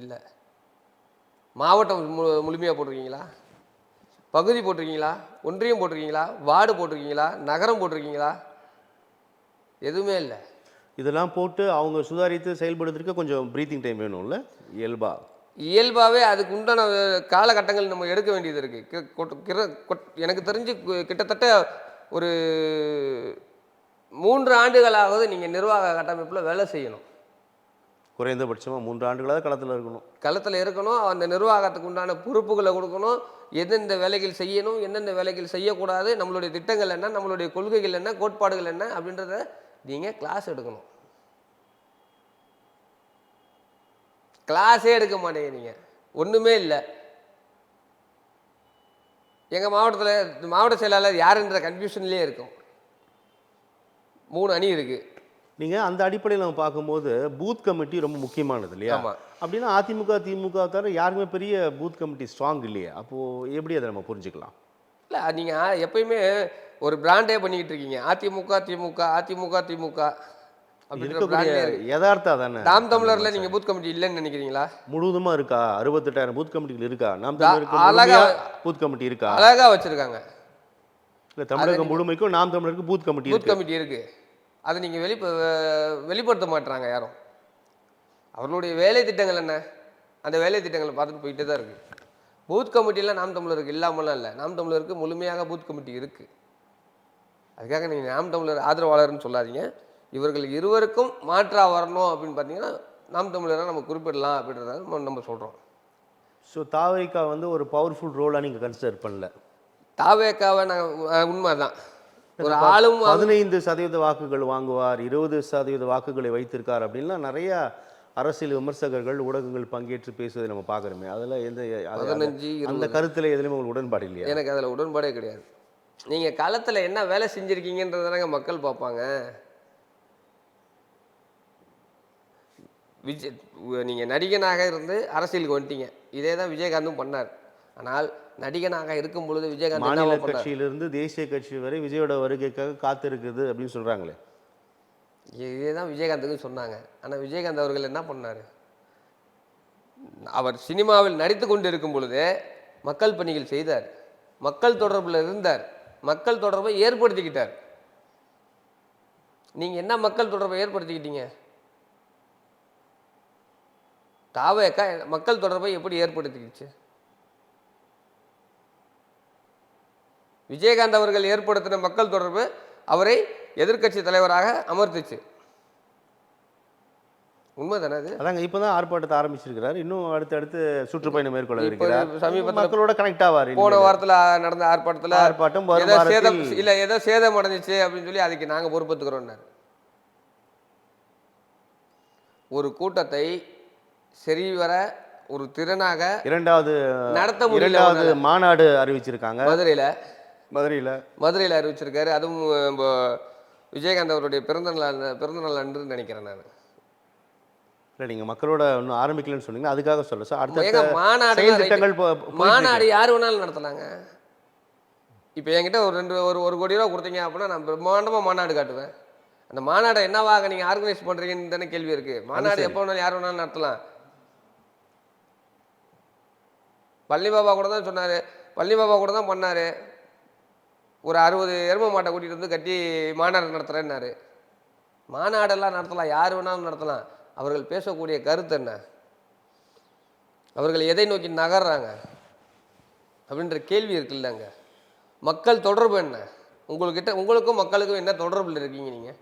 இல்லை. மாவட்டம் முழுமையாக போட்டிருக்கீங்களா? பகுதி போட்டிருக்கீங்களா? ஒன்றியம் போட்டிருக்கீங்களா? வார்டு போட்டிருக்கீங்களா? நகரம் போட்டிருக்கீங்களா? எதுவுமே இல்லை. இதெல்லாம் போட்டு அவங்க சுதாரித்து செயல்படுறதுக்கு கொஞ்சம் ப்ரீத்திங் டைம் வேணும்ல. இயல்பாகவே அதுக்கு உண்டான காலகட்டங்கள் நம்ம எடுக்க வேண்டியது இருக்குது. எனக்கு தெரிஞ்சு கிட்டத்தட்ட ஒரு 3 ஆண்டுகளாவது நீங்கள் நிர்வாக கட்டமைப்பில் வேலை செய்யணும். குறைந்தபட்சமாக 3 ஆண்டுகளாவது களத்தில் இருக்கணும். அந்த நிர்வாகத்துக்கு உண்டான பொறுப்புகளை கொடுக்கணும். எந்தெந்த வேலைகள் செய்யணும், எந்தெந்த வேலைகள் செய்யக்கூடாது, நம்மளுடைய திட்டங்கள் என்ன, நம்மளுடைய கொள்கைகள் என்ன, கோட்பாடுகள் என்ன அப்படின்றத நீங்கள் கிளாஸ் எடுக்கணும். கிளாஸே எடுக்க மாட்டேங்கிறீங்க, ஒன்றுமே இல்லை. எங்கள் மாவட்டத்தில் மாவட்ட செயலாளர் யாருன்ற கன்ஃபியூஷன்லேயே இருக்கும். 3 அணி இருக்குது. நீங்கள் அந்த அடிப்படையில் நம்ம பார்க்கும்போது பூத் கமிட்டி ரொம்ப முக்கியமானது இல்லையா? அப்படின்னா அதிமுக திமுக தவிர யாருமே பெரிய பூத் கமிட்டி ஸ்ட்ராங் இல்லையா? அப்போது எப்படி அதை நம்ம புரிஞ்சுக்கலாம்? இல்லை, நீங்கள் எப்பயுமே ஒரு பிராண்டே பண்ணிக்கிட்டு இருக்கீங்க. அதிமுக திமுக அதிமுக திமுக யதார்த்தம் தானே. நாம் தமிழர்ல நீங்க பூத் கமிட்டி இல்லைன்னு நினைக்கிறீங்களா? முழுவதுமா இருக்கா? 68,000 பூத் கமிட்டிகள் இருக்கா? நாம் தமிழருக்கு பூத் கமிட்டி இருக்கா? அழகா வச்சிருக்காங்க. இல்லை, தமிழகம் முழுமைக்கும் நாம் தமிழருக்கு பூத் கமிட்டி இருக்கு. அதை நீங்க வெளிப்படுத்த மாட்டாங்க யாரும். அவர்களுடைய வேலை திட்டங்கள் என்ன, அந்த வேலை திட்டங்களை பார்த்துட்டு போயிட்டே தான் இருக்கு. பூத் கமிட்டிலாம் நாம் தமிழருக்கு இல்லாமலாம் இல்லை. நாம் தமிழருக்கு முழுமையாக பூத் கமிட்டி இருக்கு. அதுக்காக நீங்க நாம் தமிழர் ஆதரவாளர்னு சொல்லாதீங்க. இவர்கள் இருவருக்கும் மாற்றா வரணும் அப்படின்னு பார்த்தீங்கன்னா நாம் தமிழரை நம்ம குறிப்பிடலாம் அப்படின்றத நம்ம சொல்கிறோம். ஸோ தாவைக்கா வந்து ஒரு பவர்ஃபுல் ரோலாக நீங்கள் கன்சிடர் பண்ணல? தாவேக்காவை நான் உண்மைதான் ஒரு ஆளும் 15% வாக்குகள் வாங்குவார், 20% வாக்குகளை வைத்திருக்கார் அப்படின்லாம் நிறைய அரசியல் விமர்சகர்கள் ஊடகங்கள் பங்கேற்று பேசுவதை நம்ம பார்க்குறோமே. அதில் எந்த 15 அந்த கருத்தில் எதுலையும் உங்களுக்கு உடன்பாடு இல்லையா? எனக்கு அதில் உடன்பாடே கிடையாது. நீங்கள் களத்தில் என்ன வேலை செஞ்சுருக்கீங்கன்றதானங்க மக்கள் பார்ப்பாங்க. நீங்கள் நடிகனாக இருந்து அரசியலுக்கு வந்துட்டீங்க. இதே தான் விஜயகாந்தும் பண்ணார். ஆனால் நடிகனாக இருக்கும் பொழுது விஜயகாந்த் மாநில கட்சியிலிருந்து தேசிய கட்சி வரை விஜயோட வருகைக்காக காத்திருக்குது அப்படின்னு சொல்கிறாங்களே. இதே தான் விஜயகாந்துக்கும் சொன்னாங்க. ஆனால் விஜயகாந்த் அவர்கள் என்ன பண்ணார்? அவர் சினிமாவில் நடித்து கொண்டு இருக்கும் பொழுதே மக்கள் பணிகள் செய்தார், மக்கள் தொடர்பில் இருந்தார், மக்கள் தொடர்பை ஏற்படுத்திக்கிட்டார். நீங்கள் என்ன மக்கள் தொடர்பை ஏற்படுத்திக்கிட்டீங்க? தாவேக்கா மக்கள் தொடர்பை எப்படி ஏற்படுத்திக்கிச்சு? விஜயகாந்த் அவர்கள் ஏற்படுத்தின மக்கள் தொடர்பு அவரை எதிர்க்கட்சி தலைவராக அமர்த்துச்சு. உண்மைதானே அது? அதாங்க இப்போதான் ஆர்ப்பாட்டத்தை ஆரம்பிச்சிருக்கிறார். இன்னும் அடுத்து சுற்றுப்பயணம் மேற்கொள்ள இருக்கிறார். சமீபத்தில் மக்களோட கனெக்ட் ஆவார். போன வாரத்தில் நடந்த ஆர்ப்பாட்டம் ஏதோ சேதம் அடைஞ்சிச்சு அப்படின்னு சொல்லி அதுக்கு நாங்கள் பொறுப்பேற்றுக்கிறோம்னாரு. ஒரு கூட்டத்தை சரிவர ஒரு திறனாக இரண்டாவது நடத்த முடியல. மாநாடு அறிவிச்சிருக்காங்க மதுரையில் அறிவிச்சிருக்காரு. அதுவும் விஜயகாந்த் அவருடைய பிறந்தநாள் அன்று நினைக்கிறேன் நான். இல்லை, நீங்கள் மக்களோட இன்னும் ஆரம்பிக்கலன்னு சொன்னீங்க, அதுக்காக சொல்ல சார். மாநாடு யார் வேணாலும் நடத்தலாங்க. இப்போ என்கிட்ட ஒரு கோடி ரூபா கொடுத்தீங்க அப்படின்னா நான் பிரம்மாண்டமாக மாநாடு காட்டுவேன். அந்த மாநாடை என்னவாக நீங்கள் ஆர்கனைஸ் பண்ணுறீங்கன்னு தானே கேள்வி இருக்குது. மாநாடு எப்போ வேணாலும் யார் வேணாலும் நடத்தலாம். பழனி பாபா கூட தான் சொன்னார், பழனி பாபா கூட தான் பண்ணார். ஒரு 60 எரும மாட்டை கூட்டிகிட்டு வந்து கட்டி மாநாடு நடத்துகிறேன்னாரு. மாநாடெல்லாம் நடத்தலாம், யார் வேணாலும் நடத்தலாம். அவர்கள் பேசக்கூடிய கருத்து என்ன, அவர்கள் எதை நோக்கி நகர்றாங்க அப்படின்ற கேள்வி இருக்குல்லங்க. மக்கள் தொடர்பு என்ன, உங்களுக்கும் மக்களுக்கும் என்ன தொடர்பில் இருக்கீங்க நீங்கள்?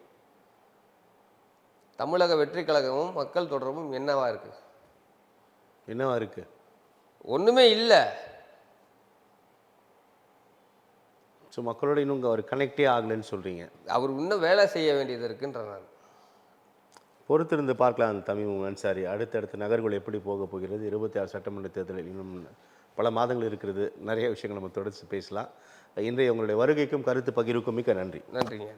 தமிழக வெற்றி கழகமும் மக்கள் தொடர்பும் என்னவா இருக்கு? ஒன்றுமே இல்லை. ஸோ மக்களோட இன்னும் அவர் கனெக்டே ஆகலைன்னு சொல்கிறீங்க. அவர் இன்னும் வேலை செய்ய வேண்டியது இருக்குன்ற நான் பொறுத்திருந்து பார்க்கலாம். அந்த தமிழ் அன்சாரி அடுத்தடுத்த நகர்வுகள் எப்படி போக போகிறது. 26 சட்டமன்ற தேர்தலில் இன்னும் பல மாதங்கள் இருக்கிறது. நிறைய விஷயங்கள் நம்ம தொடர்ந்து பேசலாம். இன்றைய உங்களுடைய வருகைக்கும் கருத்து பகிர்வுக்கும் மிக்க நன்றி. நன்றிங்க.